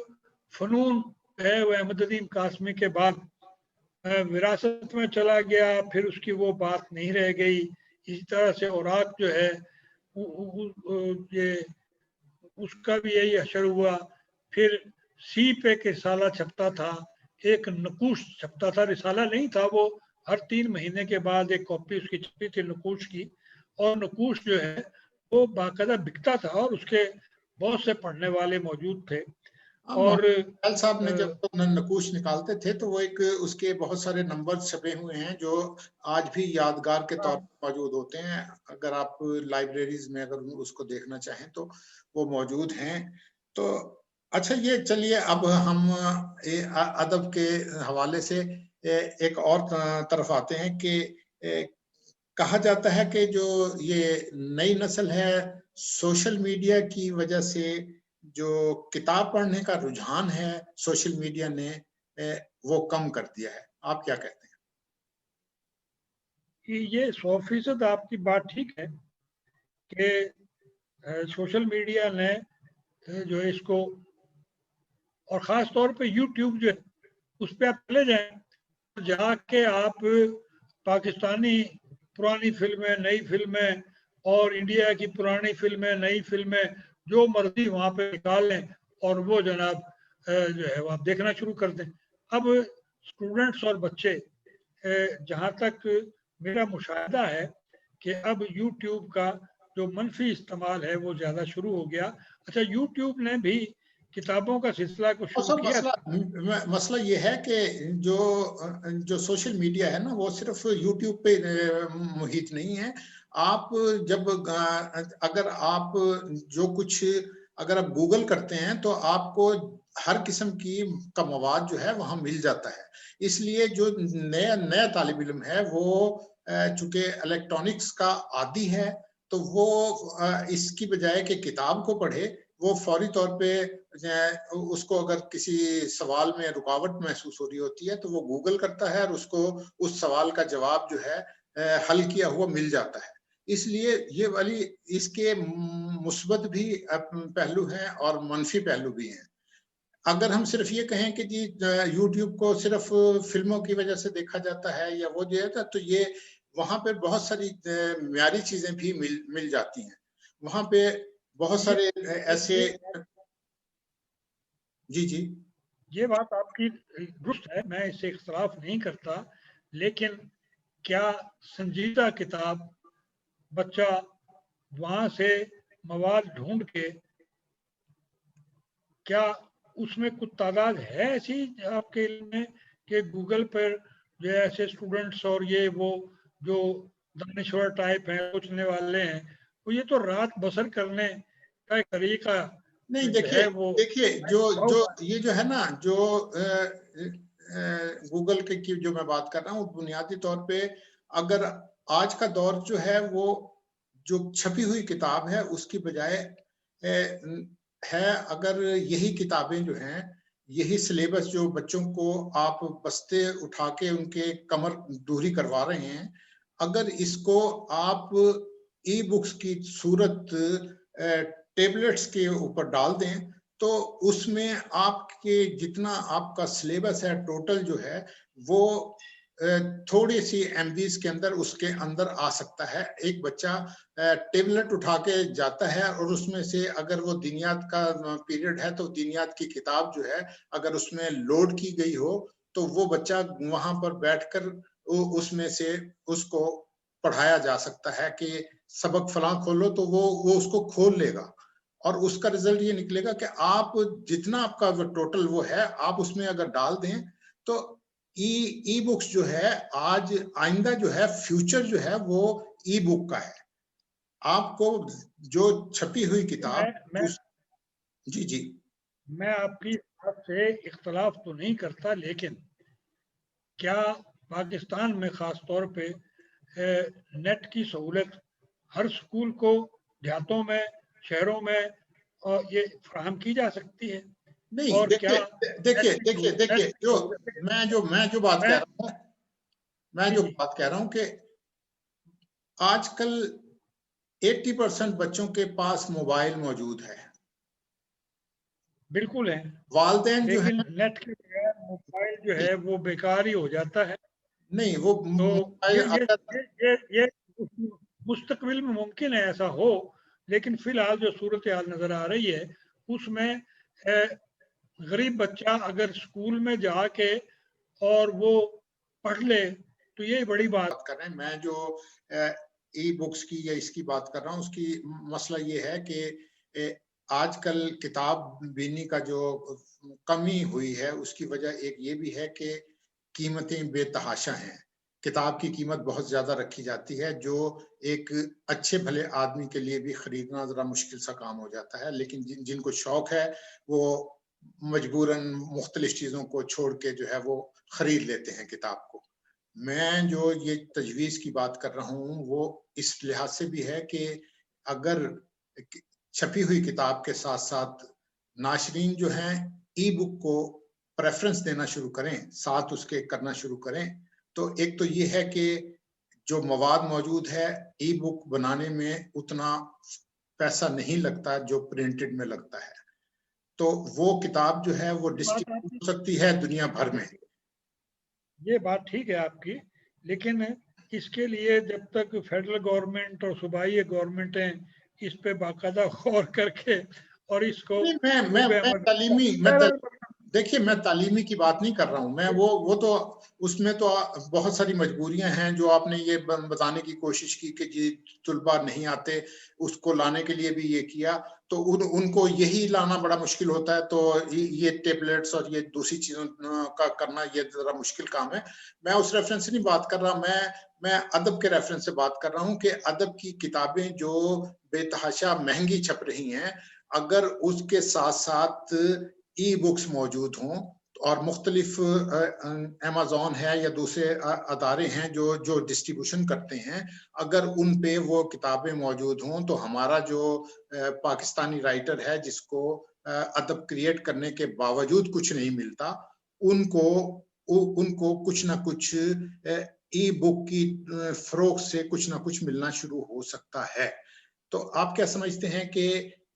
[SPEAKER 2] فنون ہے وہ احمد عظیم قاسمی کے بعد وراثت میں چلا گیا، پھر اس کی وہ بات نہیں رہ گئی. اسی طرح سے اوراق جو ہے یہ اس کا بھی یہی اثر ہوا. پھر سی پہ کے رسالہ چھپتا تھا، ایک نقوش چھپتا تھا، رسالہ نہیں تھا وہ، ہر 3 مہینے کے بعد ایک کاپی اس کی چھپتی تھی نقوش کی، اور نقوش جو ہے وہ باقاعدہ بکتا تھا اور اس کے بہت سے پڑھنے والے موجود تھے. اور
[SPEAKER 1] صاحب نے جب نقوش نکالتے تھے تو وہ ایک اس کے بہت سارے نمبر چھپے ہوئے ہیں جو آج بھی یادگار کے طور پر موجود ہوتے ہیں. اگر آپ لائبریریز میں اگر اس کو دیکھنا چاہیں تو وہ موجود ہیں. تو اچھا یہ چلیے اب ہم ادب کے حوالے سے ایک اور طرف آتے ہیں کہ کہا جاتا ہے کہ جو یہ نئی نسل ہے سوشل میڈیا کی وجہ سے جو کتاب پڑھنے کا رجحان ہے سوشل میڈیا نے وہ کم کر دیا ہے. آپ کیا کہتے ہیں؟
[SPEAKER 2] یہ 100% آپ کی بات ٹھیک ہے کہ سوشل میڈیا نے جو ہے اس کو، اور خاص طور پہ یوٹیوب جو ہے اس پہ آپ چلے جائیں، جہاں کے آپ پاکستانی پرانی فلمیں، نئی فلمیں، اور انڈیا کی پرانی فلمیں، نئی فلمیں، جو مرضی وہاں پہ نکال لیں اور وہ جناب جو ہے وہ آپ دیکھنا شروع کر دیں. اب स्टूडेंट्स और बच्चे, जहाँ तक मेरा मुशाहिदा है कि अब यूट्यूब का जो मनफी इस्तेमाल है वो ज़्यादा शुरू हो गया। अच्छा, यूट्यूब ने भी किताबों का सिलसिला को शुरू किया था।
[SPEAKER 1] मसला ये है कि जो सोशल मीडिया है ना, वो सिर्फ यूट्यूब पे मुहित नहीं है। आप जब अगर आप जो कुछ अगर आप गूगल करते हैं तो आपको हर किस्म का मवाद जो है वहां मिल जाता है। इसलिए जो नया तालिब इल्म है वो चूंकि इलेक्ट्रॉनिक्स का आदी है, तो वो इसकी बजाय कि किताब को पढ़े, वो फौरी तौर पे उसको अगर किसी सवाल में रुकावट महसूस हो रही होती है तो वो गूगल करता है और उसको उस सवाल का जवाब जो है हल किया हुआ मिल जाता है। इसलिए ये वाली इसके मुस्बत भी पहलू हैं और मनफी पहलू भी हैं। अगर हम सिर्फ ये कहें कि जी यूट्यूब को सिर्फ फिल्मों की वजह से देखा जाता है या वो जो है, तो ये वहां पे बहुत सारी म्यारी चीजें भी मिल जाती हैं। वहां पे बहुत सारे ऐसे जी
[SPEAKER 2] ये बात आपकी दुरुस्त है, मैं इससे इख्तलाफ नहीं करता, लेकिन क्या संजीदा किताब बच्चा वहां से मवाद ढूंढ के, क्या उसमें कुछ तादाद है ऐसी आपके इल्म में कि गूगल पर जो ऐसे स्टूडेंट्स और ये वो जो दानिश्वर टाइप हैं, सोचने वाले हैं, वो ये तो रात बसर करने का एक तरीका
[SPEAKER 1] नहीं। देखिए जो ये जो है ना, जो गूगल की जो मैं बात कर रहा हूँ, बुनियादी तौर पे अगर आज का दौर जो है वो जो छपी हुई किताब है उसकी बजाय है, अगर यही किताबें जो हैं, यही सिलेबस जो बच्चों को आप बस्ते उठा के उनके कमर दूरी करवा रहे हैं, अगर इसको आप ई बुक्स की सूरत टेबलेट्स के ऊपर डाल दें तो उसमें आपके जितना आपका सिलेबस है टोटल जो है वो थोड़ी सी एमबीज के अंदर उसके अंदर आ सकता है। एक बच्चा टेबलेट उठा के जाता है और उसमें से अगर वो दीनियात का पीरियड है तो दीनियात की किताब जो है अगर उसमें लोड की गई हो तो वो बच्चा वहां पर बैठकर उसमें से उसको पढ़ाया जा सकता है कि सबक फलां खोलो, तो वो उसको खोल लेगा और उसका रिजल्ट ये निकलेगा कि आप जितना आपका टोटल वो है आप उसमें अगर डाल दें तो ई बुक्स जो है आज आइंदा जो है फ्यूचर जो है वो ई बुक का है। आपको जो छपी हुई किताब जी
[SPEAKER 2] मैं आपकी बात से इख्तलाफ तो नहीं करता, लेकिन क्या पाकिस्तान में खास तौर पे नेट की सहूलत हर स्कूल को देहातों में, शहरों में और ये फराहम की जा सकती है?
[SPEAKER 1] नहीं, और देखिए जो मैं जो बात कह रहा हूँ, मैं जो बात कह रहा हूँ कि आजकल 80% बच्चों के पास मोबाइल मौजूद है।
[SPEAKER 2] बिल्कुल है,
[SPEAKER 1] वालिदैन जो है
[SPEAKER 2] नेट के बगैर मोबाइल जो है वो बेकार ही हो जाता है।
[SPEAKER 1] नहीं, वो
[SPEAKER 2] तो ये मुस्तकबिल में मुमकिन है ऐसा हो, लेकिन फिलहाल जो सूरत हाल नजर आ रही है उसमें गरीब बच्चा अगर स्कूल में जाके और वो पढ़ ले तो ये बड़ी बात
[SPEAKER 1] कर रहे हैं। मैं जो ई बुक्स की या इसकी बात कर रहा हूँ उसकी मसला ये है कि आजकल किताब बीनी का जो कमी हुई है उसकी वजह एक ये भी है कि कीमतें बेतहाशा हैं। किताब की कीमत बहुत ज्यादा रखी जाती है जो एक अच्छे भले आदमी के लिए भी खरीदना जरा मुश्किल सा काम हो जाता है, लेकिन जिनको शौक है वो मजबूरन मुख्तलिफ चीजों को छोड़ के जो है वो खरीद लेते हैं किताब को। मैं जो ये तजवीज की बात कर रहा हूँ वो इस लिहाज से भी है कि अगर छपी हुई किताब के साथ साथ नाशरीन जो हैं ई बुक को प्रेफरेंस देना शुरू करें, साथ उसके करना शुरू करें, तो एक तो ये है कि जो मवाद मौजूद है ई बुक बनाने में उतना पैसा नहीं लगता जो प्रिंटेड में लगता है, तो वो किताब जो है वो डिस्ट्रीब्यूट हो सकती है दुनिया भर में।
[SPEAKER 2] ये बात ठीक है आपकी, लेकिन इसके लिए जब तक फेडरल गवर्नमेंट और सूबाई गवर्नमेंटें इस पे बाकायदा गौर करके और इसको
[SPEAKER 1] देखिए, मैं तालीमी की बात नहीं कर रहा हूँ, मैं वो तो उसमें तो बहुत सारी मजबूरियां हैं जो आपने ये बताने की कोशिश की कि जी तुलबा नहीं आते, उसको लाने के लिए भी ये किया, तो उनको यही लाना बड़ा मुश्किल होता है, तो ये टेबलेट्स और ये दूसरी चीजों का करना ये जरा मुश्किल काम है। मैं उस रेफरेंस से नहीं बात कर रहा, मैं अदब के रेफरेंस से बात कर रहा हूँ कि अदब की किताबें जो बेतहाशा महंगी छप रही हैं, अगर उसके साथ साथ ई बुक्स मौजूद हों और मुख्तलिफ अमेज़न है या दूसरे अदारे हैं जो डिस्ट्रीब्यूशन करते हैं, अगर उन पे वो किताबें मौजूद हों तो हमारा जो पाकिस्तानी राइटर है जिसको अदब क्रिएट करने के बावजूद कुछ नहीं मिलता, उनको कुछ ना कुछ ई बुक की फरोख से कुछ ना कुछ मिलना शुरू हो सकता है। तो आप क्या समझते हैं कि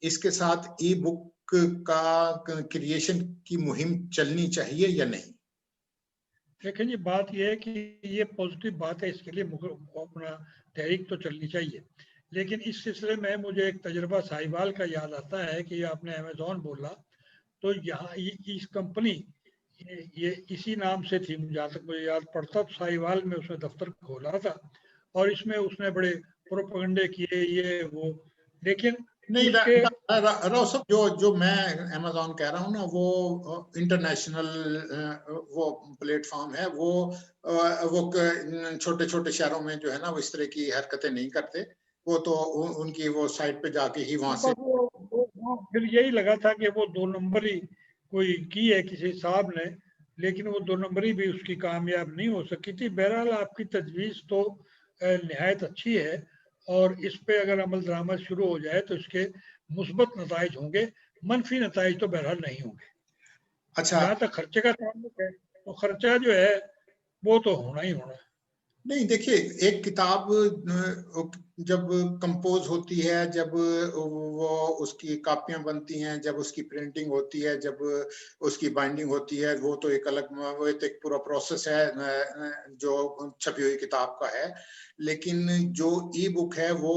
[SPEAKER 1] इसके साथ ई बुक का क्रिएशन की मुहिम चलनी चाहिए या नहीं?
[SPEAKER 2] देखिए जी, बात यह है कि ये पॉजिटिव बात है, इसके लिए अपना तहरीक तो चलनी चाहिए, लेकिन इस सिलसिले में मुझे एक तजुर्बा साहिवाल का याद आता है कि आपने अमेज़न बोला, तो यहाँ इस कंपनी ये इसी नाम से थी, जहाँ तक मुझे याद पड़ता, तो साहिवाल में उसने दफ्तर खोला था और इसमें उसने बड़े प्रोपेगेंडे किए ये वो, लेकिन
[SPEAKER 1] नहीं,
[SPEAKER 2] उसके
[SPEAKER 1] राव साहब, जो मैं अमेज़न कह रहा हूँ ना, वो इंटरनेशनल वो प्लेटफॉर्म है, वो छोटे छोटे शहरों में जो है ना वो इस तरह की हरकतें नहीं करते, वो तो उनकी वो साइट पे जाके ही वहां से
[SPEAKER 2] फिर यही लगा था कि वो 2 नंबरी कोई की है किसी साहब ने, लेकिन वो 2 नंबरी भी उसकी कामयाब नहीं हो सकी थी। बहरहाल आपकी तजवीज़ तो निहायत अच्छी है और इस पे अगर अमल दरामद शुरू हो जाए तो इसके मुस्बत नताइज होंगे, मनफी नताइज तो बहरहाल नहीं होंगे।
[SPEAKER 1] अच्छा,
[SPEAKER 2] जहाँ तक खर्चे का ताल्लुक है तो खर्चा जो है वो तो होना ही होना है।
[SPEAKER 1] नहीं देखिए, एक किताब जब कंपोज होती है, जब वो उसकी कापियां बनती हैं, जब उसकी प्रिंटिंग होती है, जब उसकी बाइंडिंग होती है, वो तो एक अलग, वो एक पूरा प्रोसेस है जो छपी हुई किताब का है। लेकिन जो ई बुक है वो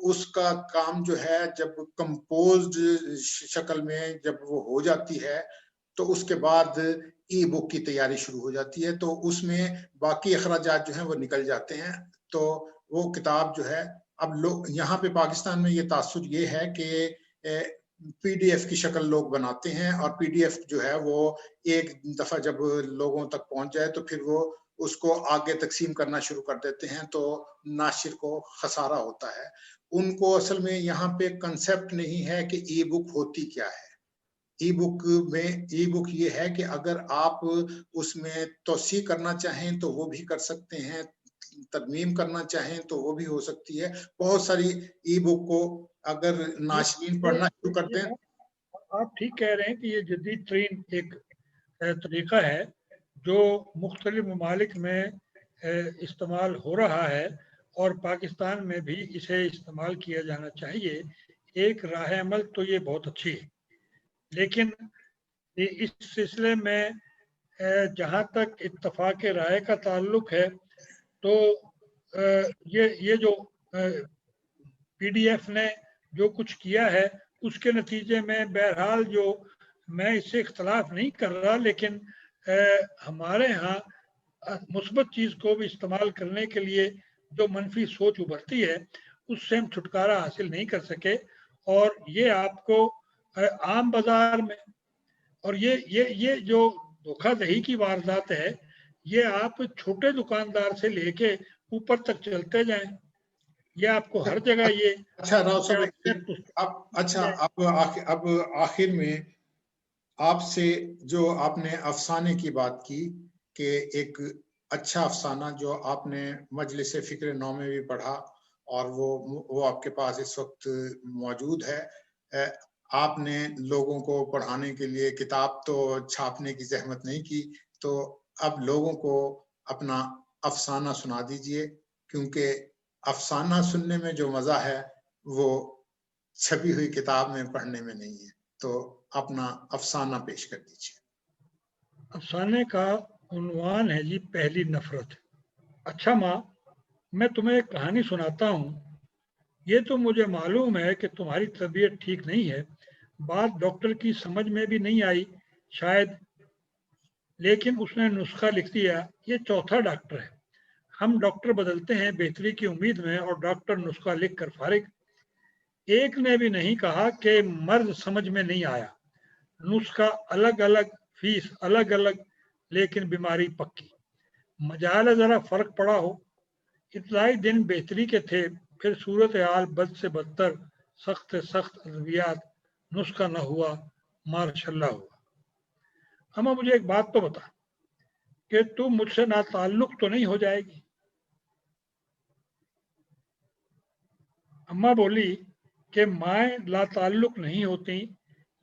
[SPEAKER 1] उसका काम जो है जब कंपोज्ड शक्ल में जब वो हो जाती है तो उसके बाद ई बुक की तैयारी शुरू हो जाती है, तो उसमें बाकी अखराजात जो हैं वो निकल जाते हैं। तो वो किताब जो है, अब लोग यहाँ पे पाकिस्तान में ये तासुर ये है कि पीडीएफ की शक्ल लोग बनाते हैं और पीडीएफ जो है वो एक दफा जब लोगों तक पहुंच जाए तो फिर वो उसको आगे तकसीम करना शुरू कर देते हैं, तो नाशिर को खसारा होता है। उनको असल में यहाँ पे कंसेप्ट नहीं है कि ई बुक होती क्या है। ई बुक ये है कि अगर आप उसमें तौसी करना चाहें तो वो भी कर सकते हैं, तरमीम करना चाहें तो वो भी हो सकती है। बहुत सारी ई बुक को अगर नाज़रीन पढ़ना शुरू कर दें।
[SPEAKER 2] आप ठीक कह रहे हैं कि ये जदीद तरीन एक तरीका है जो मुख्तलिफ ममालिक में इस्तेमाल हो रहा है और पाकिस्तान में भी इसे इस्तेमाल किया जाना चाहिए। एक राह अमल तो ये बहुत अच्छी है, लेकिन इस सिलसिले में जहाँ तक इत्तफाक राय का ताल्लुक है तो ये जो पीडीएफ ने जो कुछ किया है उसके नतीजे में बहरहाल जो मैं इससे इख्तलाफ नहीं कर रहा, लेकिन हमारे यहाँ मुस्बत चीज़ को भी इस्तेमाल करने के लिए जो मनफी सोच उभरती है उससे हम छुटकारा हासिल नहीं कर सके और ये आपको आम बाजार में और ये जो धोखाधड़ी की वारदात है ये आप छोटे दुकानदार से लेके ऊपर तक चलते जाएं, ये आपको हर जगह ये
[SPEAKER 1] अच्छा राव साहब, अब आखिर में आपसे जो आपने अफसाने की बात की कि एक अच्छा अफसाना जो आपने मजलिस फिक्र नौ में भी पढ़ा और वो आपके पास इस वक्त मौजूद है, आपने लोगों को पढ़ाने के लिए किताब तो छापने की जहमत नहीं की, तो अब लोगों को अपना अफसाना सुना दीजिए, क्योंकि अफसाना सुनने में जो मजा है वो छपी हुई किताब में पढ़ने में नहीं है। तो अपना अफसाना पेश कर दीजिए।
[SPEAKER 2] अफसाने का उन्वान है जी पहली नफरत। अच्छा माँ, मैं तुम्हें एक कहानी सुनाता हूँ। ये तो मुझे मालूम है कि तुम्हारी तबीयत ठीक नहीं है, बात डॉक्टर की समझ में भी नहीं आई, शायद, लेकिन उसने नुस्खा लिख दिया, ये चौथा डॉक्टर है। हम डॉक्टर बदलते हैं बेहतरी की उम्मीद में, और डॉक्टर नुस्खा लिख कर फारिग। एक ने भी नहीं कहा कि मर्ज समझ में नहीं आया, नुस्खा अलग अलग, फीस अलग अलग, लेकिन बीमारी पक्की। मजाल जरा फर्क पड़ा हो। इब्तदाई दिन बेहतरी के थे, फिर सूरत हाल बद से बदतर, सख्त से सख्त अद्वियात, नुस्खा न हुआ, मार्शल्लाह हुआ। अम्मा मुझे एक बात तो बता कि तू मुझसे नाताल्लुक तो नहीं हो जाएगी? अम्मा बोली कि माएँ लाताल्लुक नहीं होती,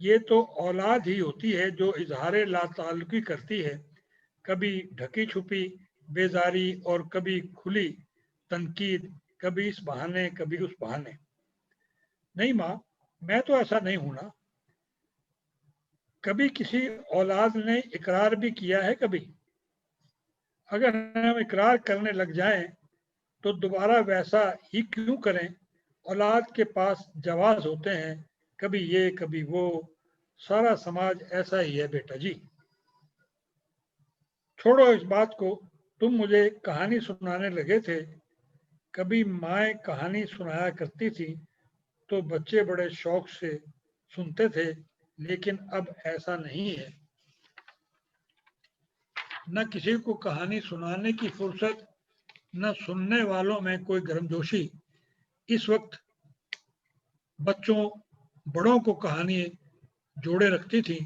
[SPEAKER 2] ये तो औलाद ही होती है जो इजहार लाताल्लुकी करती है, कभी ढकी छुपी बेजारी और कभी खुली तनकीद, कभी इस बहाने कभी उस बहाने। नहीं माँ, मैं तो ऐसा नहीं हूं ना। कभी किसी औलाद ने इकरार भी किया है कभी? अगर हम इकरार करने लग जाएं तो दोबारा वैसा ही क्यों करें? औलाद के पास जवाज होते हैं, कभी ये कभी वो, सारा समाज ऐसा ही है बेटा जी। छोड़ो इस बात को, तुम मुझे कहानी सुनाने लगे थे। कभी माँ कहानी सुनाया करती थी तो बच्चे बड़े शौक से सुनते थे, लेकिन अब ऐसा नहीं है। न किसी को कहानी सुनाने की फुर्सत, न सुनने वालों में कोई गर्मजोशी। इस वक्त बच्चों बड़ों को कहानी जोड़े रखती थी,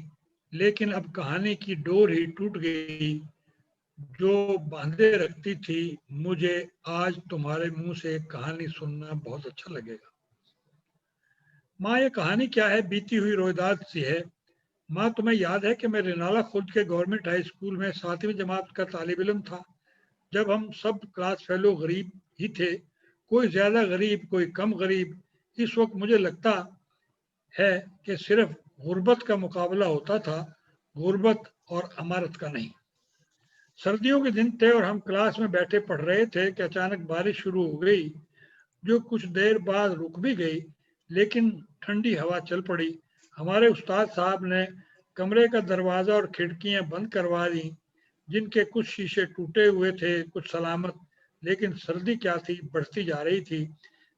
[SPEAKER 2] लेकिन अब कहानी की डोर ही टूट गई जो बांधे रखती थी। मुझे आज तुम्हारे मुंह से कहानी सुनना बहुत अच्छा लगेगा। माँ ये कहानी क्या है? बीती हुई रोहिदाद सी है। माँ तुम्हें याद है कि मैं रेनाला खुर्द के गवर्नमेंट हाई स्कूल में 7वीं जमात का तालिब इल्म था, जब हम सब क्लास फेलो गरीब ही थे, कोई ज्यादा गरीब कोई कम गरीब। इस वक्त मुझे लगता है कि सिर्फ गुर्बत का मुकाबला होता था, गुर्बत और अमारत का नहीं। सर्दियों के दिन थे और हम क्लास में बैठे पढ़ रहे थे कि अचानक बारिश शुरू हो गई, जो कुछ देर बाद रुक भी गई, लेकिन ठंडी हवा चल पड़ी। हमारे उस्ताद साहब ने कमरे का दरवाज़ा और खिड़कियां बंद करवा दी, जिनके कुछ शीशे टूटे हुए थे, कुछ सलामत। लेकिन सर्दी क्या थी, बढ़ती जा रही थी।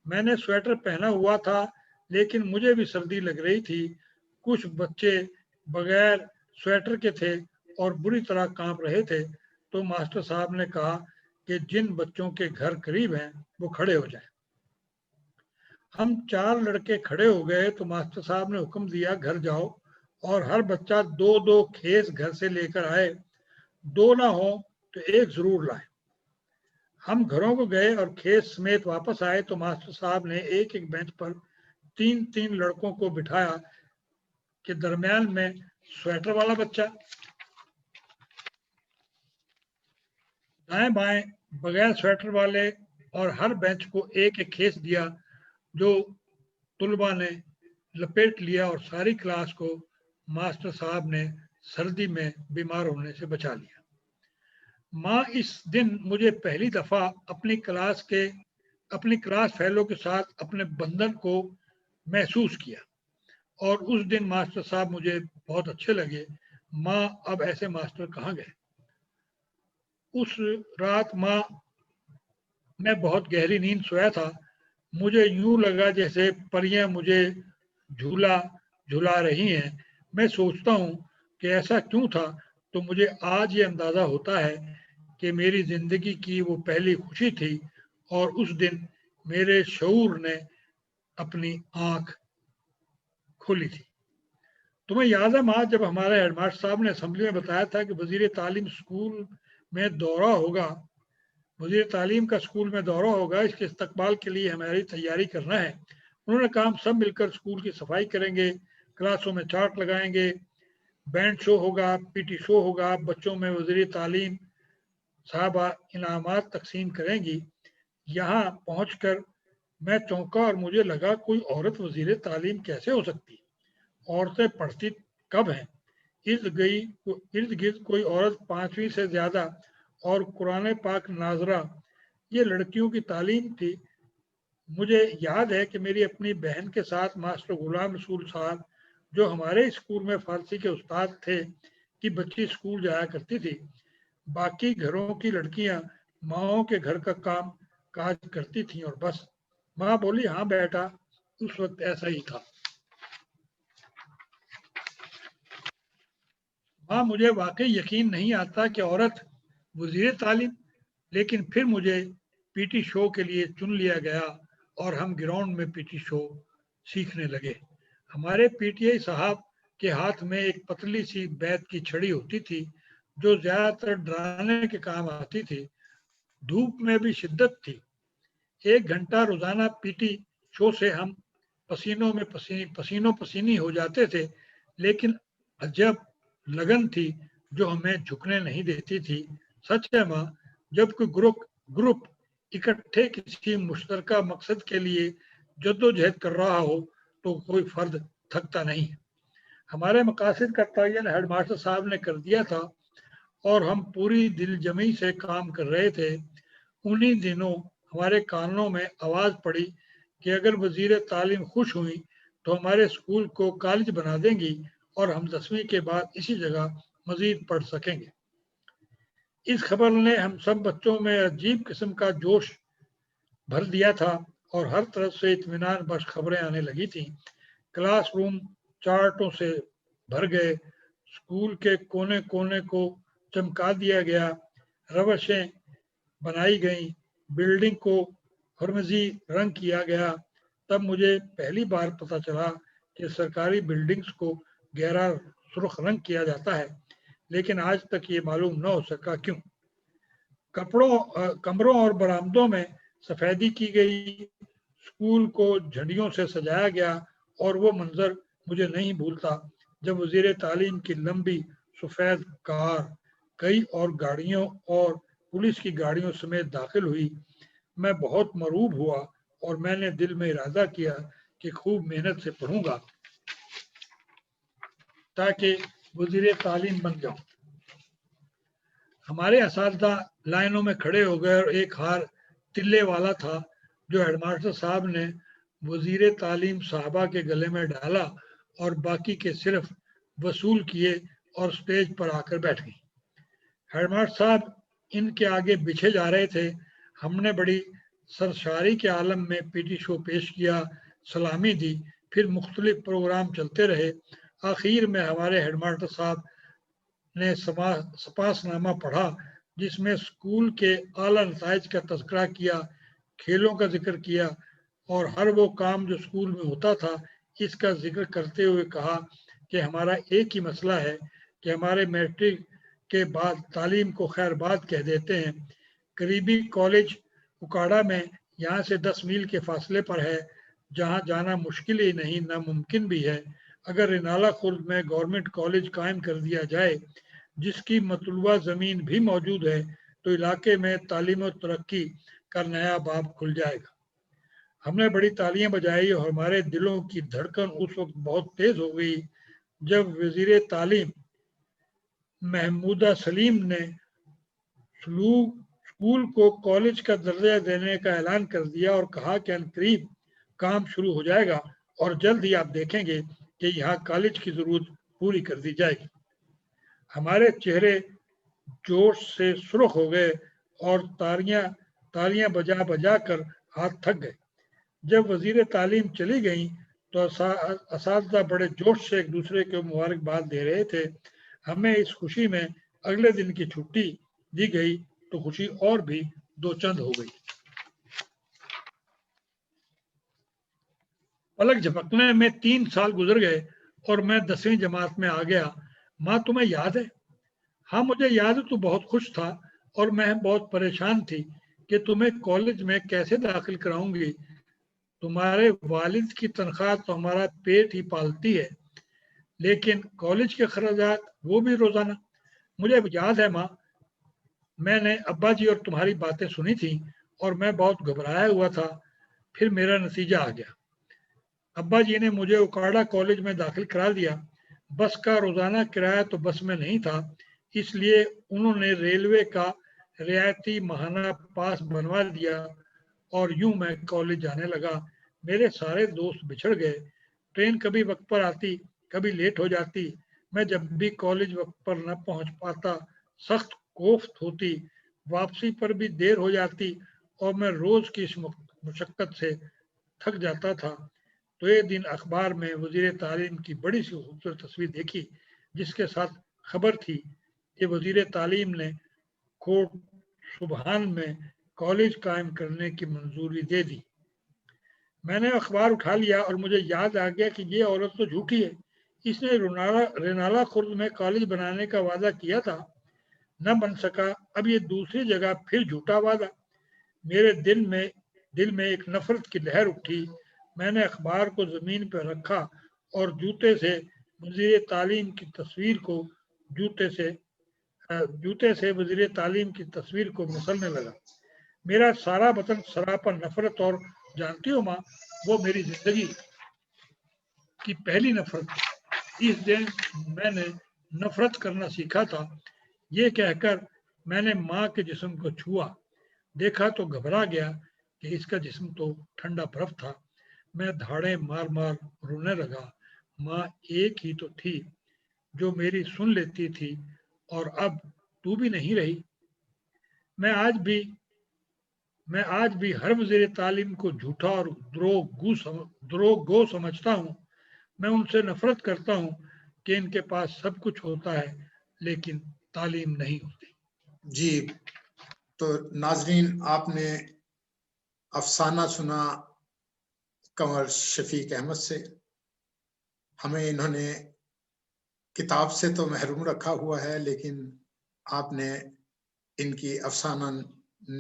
[SPEAKER 2] मैंने स्वेटर पहना हुआ था, लेकिन मुझे भी सर्दी लग रही थी। कुछ बच्चे बगैर स्वेटर के थे और बुरी तरह कांप रहे थे। तो मास्टर साहब ने कहा कि जिन बच्चों के घर करीब हैं वो खड़े हो जाएं। हम 4 लड़के खड़े हो गए तो मास्टर साहब ने हुक्म दिया, घर जाओ और हर बच्चा 2-2 खेस घर से लेकर आए, 2 ना हो तो 1 जरूर लाए। हम घरों को गए और खेस समेत वापस आए तो मास्टर साहब ने एक एक बेंच पर 3-3 लड़कों को बिठाया कि दरमियान में स्वेटर वाला बच्चा, दाएं बाएं बगैर स्वेटर वाले, और हर बेंच को एक एक खेस दिया जो तुलबा ने लपेट लिया, और सारी क्लास को मास्टर साहब ने सर्दी में बीमार होने से बचा लिया। माँ इस दिन मुझे पहली दफा अपनी क्लास फेलो के साथ अपने बंधन को महसूस किया, और उस दिन मास्टर साहब मुझे बहुत अच्छे लगे। माँ अब ऐसे मास्टर कहाँ गए? उस रात माँ मैं बहुत गहरी नींद सोया था। मुझे यूं लगा जैसे परियां मुझे झूला झुला रही हैं। मैं सोचता हूँ कि ऐसा क्यों था, तो मुझे आज ये अंदाजा होता है कि मेरी जिंदगी की वो पहली खुशी थी, और उस दिन मेरे शऊर ने अपनी आंख खोली थी। तुम्हें याद है माँ, जब हमारे हेडमास्टर साहब ने असेंबली में बताया था कि वजीर तालीम स्कूल में दौरा होगा, वजीर तालीम का स्कूल में दौरा होगा, इसके इस्तकबाल के लिए हमारी तैयारी करना है। उन्होंने कहा हम सब मिलकर स्कूल की सफाई करेंगे, क्लासों में चार्ट लगाएंगे, बैंड शो होगा, पीटी शो होगा, बच्चों में वजीर तालीम साहबा इनामात तकसीम करेंगी। यहाँ पहुंचकर मैं चौंका और मुझे लगा कोई औरत वजीर तालीम कैसे हो सकती? औरतें पढ़ती कब हैं? इर्द गिर्द कोई औरत 5वीं से ज्यादा, और कुरान पाक नाजरा, ये लड़कियों की तालीम थी। मुझे याद है कि मेरी अपनी बहन के साथ मास्टर गुलाम रसूल साहब, जो हमारे स्कूल में फारसी के उस्ताद थे, की बच्ची स्कूल जाया करती थी। बाकी घरों की लड़कियां माओ के घर का काम काज करती थीं और बस। माँ बोली, हाँ बेटा, उस वक्त ऐसा ही था। माँ, मुझे वाकई यकीन नहीं आता कि औरत वजीर तालीम। लेकिन फिर मुझे पीटी शो के लिए चुन लिया गया और हम ग्राउंड में पीटी शो सीखने लगे। हमारे पीटीआई साहब के हाथ में एक पतली सी बैत की छड़ी होती थी जो ज्यादातर डराने के काम आती थी। धूप में भी शिद्दत थी। 1 घंटा रोजाना पीटी शो से हम पसीनों पसीनी हो जाते थे, लेकिन अजब लगन थी जो हमें झुकने नहीं देती थी। सच है माँ, जब कोई ग्रुप इकट्ठे किसी मुश्तरका मकसद के लिए जद्दोजहद कर रहा हो तो कोई फर्द थकता नहीं। हमारे मकासद का तयन हेडमास्टर साहब ने कर दिया था और हम पूरी दिलजमी से काम कर रहे थे। उन्हीं दिनों हमारे कानों में आवाज पड़ी कि अगर वजीर तालीम खुश हुई तो हमारे स्कूल को कॉलेज बना देंगी और हम 10वीं के बाद इसी जगह मजीद पढ़ सकेंगे। इस खबर ने हम सब बच्चों में अजीब किस्म का जोश भर दिया था और हर तरफ से इत्मीनान बख्श खबरें आने लगी थी। क्लासरूम चार्टों से भर गए, स्कूल के कोने कोने को चमका दिया गया, रवशें बनाई गई, बिल्डिंग को हरमजी रंग किया गया। तब मुझे पहली बार पता चला कि सरकारी बिल्डिंग्स को गहरा सुर्ख रंग किया जाता है, लेकिन आज तक ये मालूम न हो सका क्यों। कमरों और बरामदों में सफेदी की गई, स्कूल को झंडियों से सजाया गया और वो मंजर मुझे नहीं भूलता जब वजीर तालीम की लंबी सफेद कार कई और गाड़ियों और पुलिस की गाड़ियों समेत दाखिल हुई। मैं बहुत मरूब हुआ और मैंने दिल में इरादा किया कि खूब मेहनत से पढ़ूंगा ताकि वजीर तालीम बन जाऊं। हमारे असातिज़ा लाइनों में खड़े हो गए और एक हार तिल्ले वाला था जो हेडमास्टर साहब ने वजीर तालीम साहबा के गले में डाला और बाकी के सिर्फ वसूल किए और स्टेज पर आकर बैठ गई। हेडमास्टर साहब इनके आगे बिछे जा रहे थे। हमने बड़ी सरशारी के आलम में पीटी शो पेश किया, सलामी दी, फिर मुख्तलिफ प्रोग्राम चलते रहे। आखिर में हमारे हेडमास्टर साहब ने सपासनामा पढ़ा जिसमें स्कूल के आला नताइज का तज़किरा किया, खेलों का जिक्र किया और हर वो काम जो स्कूल में होता था इसका जिक्र करते हुए कहा कि हमारा एक ही मसला है कि हमारे मैट्रिक के बाद तालीम को खैरबाद कह देते हैं। करीबी कॉलेज उकाड़ा में यहाँ से 10 मील के फासले पर है, जहाँ जाना मुश्किल ही नहीं नामुमकिन भी है। अगर रिनाला खुर्द में गवर्नमेंट कॉलेज कायम कर दिया जाए जिसकी मतलूबा ज़मीन भी मौजूद है तो इलाके में तालीम और तरक्की का नया बाब खुल जाएगा। हमने बड़ी तालियां बजाई और हमारे दिलों की धड़कन उस वक्त बहुत तेज हो गई जब वजीर तालीम महमूदा सलीम ने स्कूल को कॉलेज का दर्जा देने का ऐलान कर दिया और कहा कि अनकरीब काम शुरू हो जाएगा और जल्द ही आप देखेंगे कि यहाँ कॉलेज की जरूरत पूरी कर दी जाएगी। हमारे चेहरे जोश से सुर्ख हो गए और तालियां बजा बजा कर हाथ थक गए। जब वजीर तालीम चली गई तो असातिज़ा बड़े जोश से एक दूसरे को मुबारकबाद दे रहे थे। हमें इस खुशी में अगले दिन की छुट्टी दी गई तो खुशी और भी दो चंद हो गई। पलक झपकने में 3 साल गुजर गए और मैं 10वीं जमात में आ गया। माँ, तुम्हें याद है? हाँ, मुझे याद है। तू बहुत खुश था और मैं बहुत परेशान थी कि तुम्हें कॉलेज में कैसे दाखिल कराऊंगी। तुम्हारे वालिद की तनख्वाह तो हमारा पेट ही पालती है, लेकिन कॉलेज के खर्चात वो भी रोजाना। मुझे याद है माँ, मैंने अब्बा जी और तुम्हारी बातें सुनी थी और मैं बहुत घबराया हुआ था। फिर मेरा नतीजा आ गया। अब्बा जी ने मुझे उकाड़ा कॉलेज में दाखिल करा दिया। बस का रोजाना किराया तो बस में नहीं था, इसलिए उन्होंने रेलवे का रियायती माहाना पास बनवा दिया और यूं मैं कॉलेज जाने लगा। मेरे सारे दोस्त बिछड़ गए। ट्रेन कभी वक्त पर आती, कभी लेट हो जाती। میں جب بھی کالج وقت پر نہ پہنچ پاتا سخت کوفت ہوتی، واپسی پر بھی دیر ہو جاتی اور میں روز کی اس مشقت سے تھک جاتا تھا۔ تو ایک دن اخبار میں وزیر تعلیم کی بڑی سی خوبصورت تصویر دیکھی، جس کے ساتھ خبر تھی کہ وزیر تعلیم نے کوٹ سبحان میں کالج قائم کرنے کی منظوری دے دی۔ میں نے اخبار اٹھا لیا اور مجھے یاد آ گیا کہ یہ عورت تو جھوٹی ہے، اس نے رینالہ خرد میں کالج بنانے کا وعدہ کیا تھا، نہ بن سکا، اب یہ دوسری جگہ پھر جھوٹا وعدہ۔ میرے دل میں ایک نفرت کی لہر اٹھی۔ میں نے اخبار کو زمین پر رکھا اور جوتے سے وزیر تعلیم کی تصویر کو وزیر تعلیم کی تصویر کو مسلنے لگا۔ میرا سارا بدن سراپا نفرت، اور جانتی ہو ماں، وہ میری زندگی کی پہلی نفرت۔ اس دن میں نے نفرت کرنا سیکھا تھا۔ یہ کہہ کر میں نے ماں کے جسم کو چھوا، دیکھا تو گھبرا گیا کہ اس کا جسم تو ٹھنڈا برف تھا۔ میں دھاڑے مار مار رونے لگا۔ ماں ایک ہی تو تھی جو میری سن لیتی تھی، اور اب تو بھی نہیں رہی۔ میں آج بھی ہر وزیر تعلیم کو جھوٹا اور دروغ گو سمجھتا ہوں۔ میں ان سے نفرت کرتا ہوں کہ ان کے پاس سب کچھ ہوتا ہے لیکن تعلیم نہیں ہوتی۔
[SPEAKER 1] جی، تو ناظرین، آپ نے افسانہ سنا کنور شفیق احمد سے۔ ہمیں انہوں نے کتاب سے تو محروم رکھا ہوا ہے، لیکن آپ نے ان کی افسانہ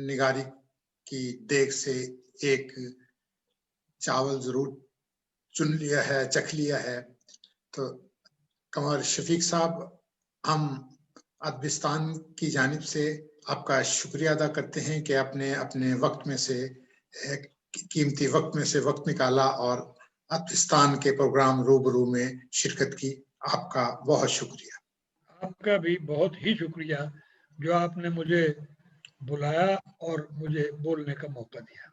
[SPEAKER 1] نگاری کی دیگ سے ایک چاول ضرور چن لیا ہے، چکھ لیا ہے۔ تو کنور شفیق صاحب، ہم ادبستان کی جانب سے آپ کا شکریہ ادا کرتے ہیں کہ آپ نے اپنے وقت میں سے قیمتی وقت میں سے وقت نکالا اور ادبستان کے پروگرام روبرو میں شرکت کی۔ آپ کا بہت شکریہ۔
[SPEAKER 2] آپ کا بھی بہت ہی شکریہ جو آپ نے مجھے بلایا اور مجھے بولنے کا موقع دیا۔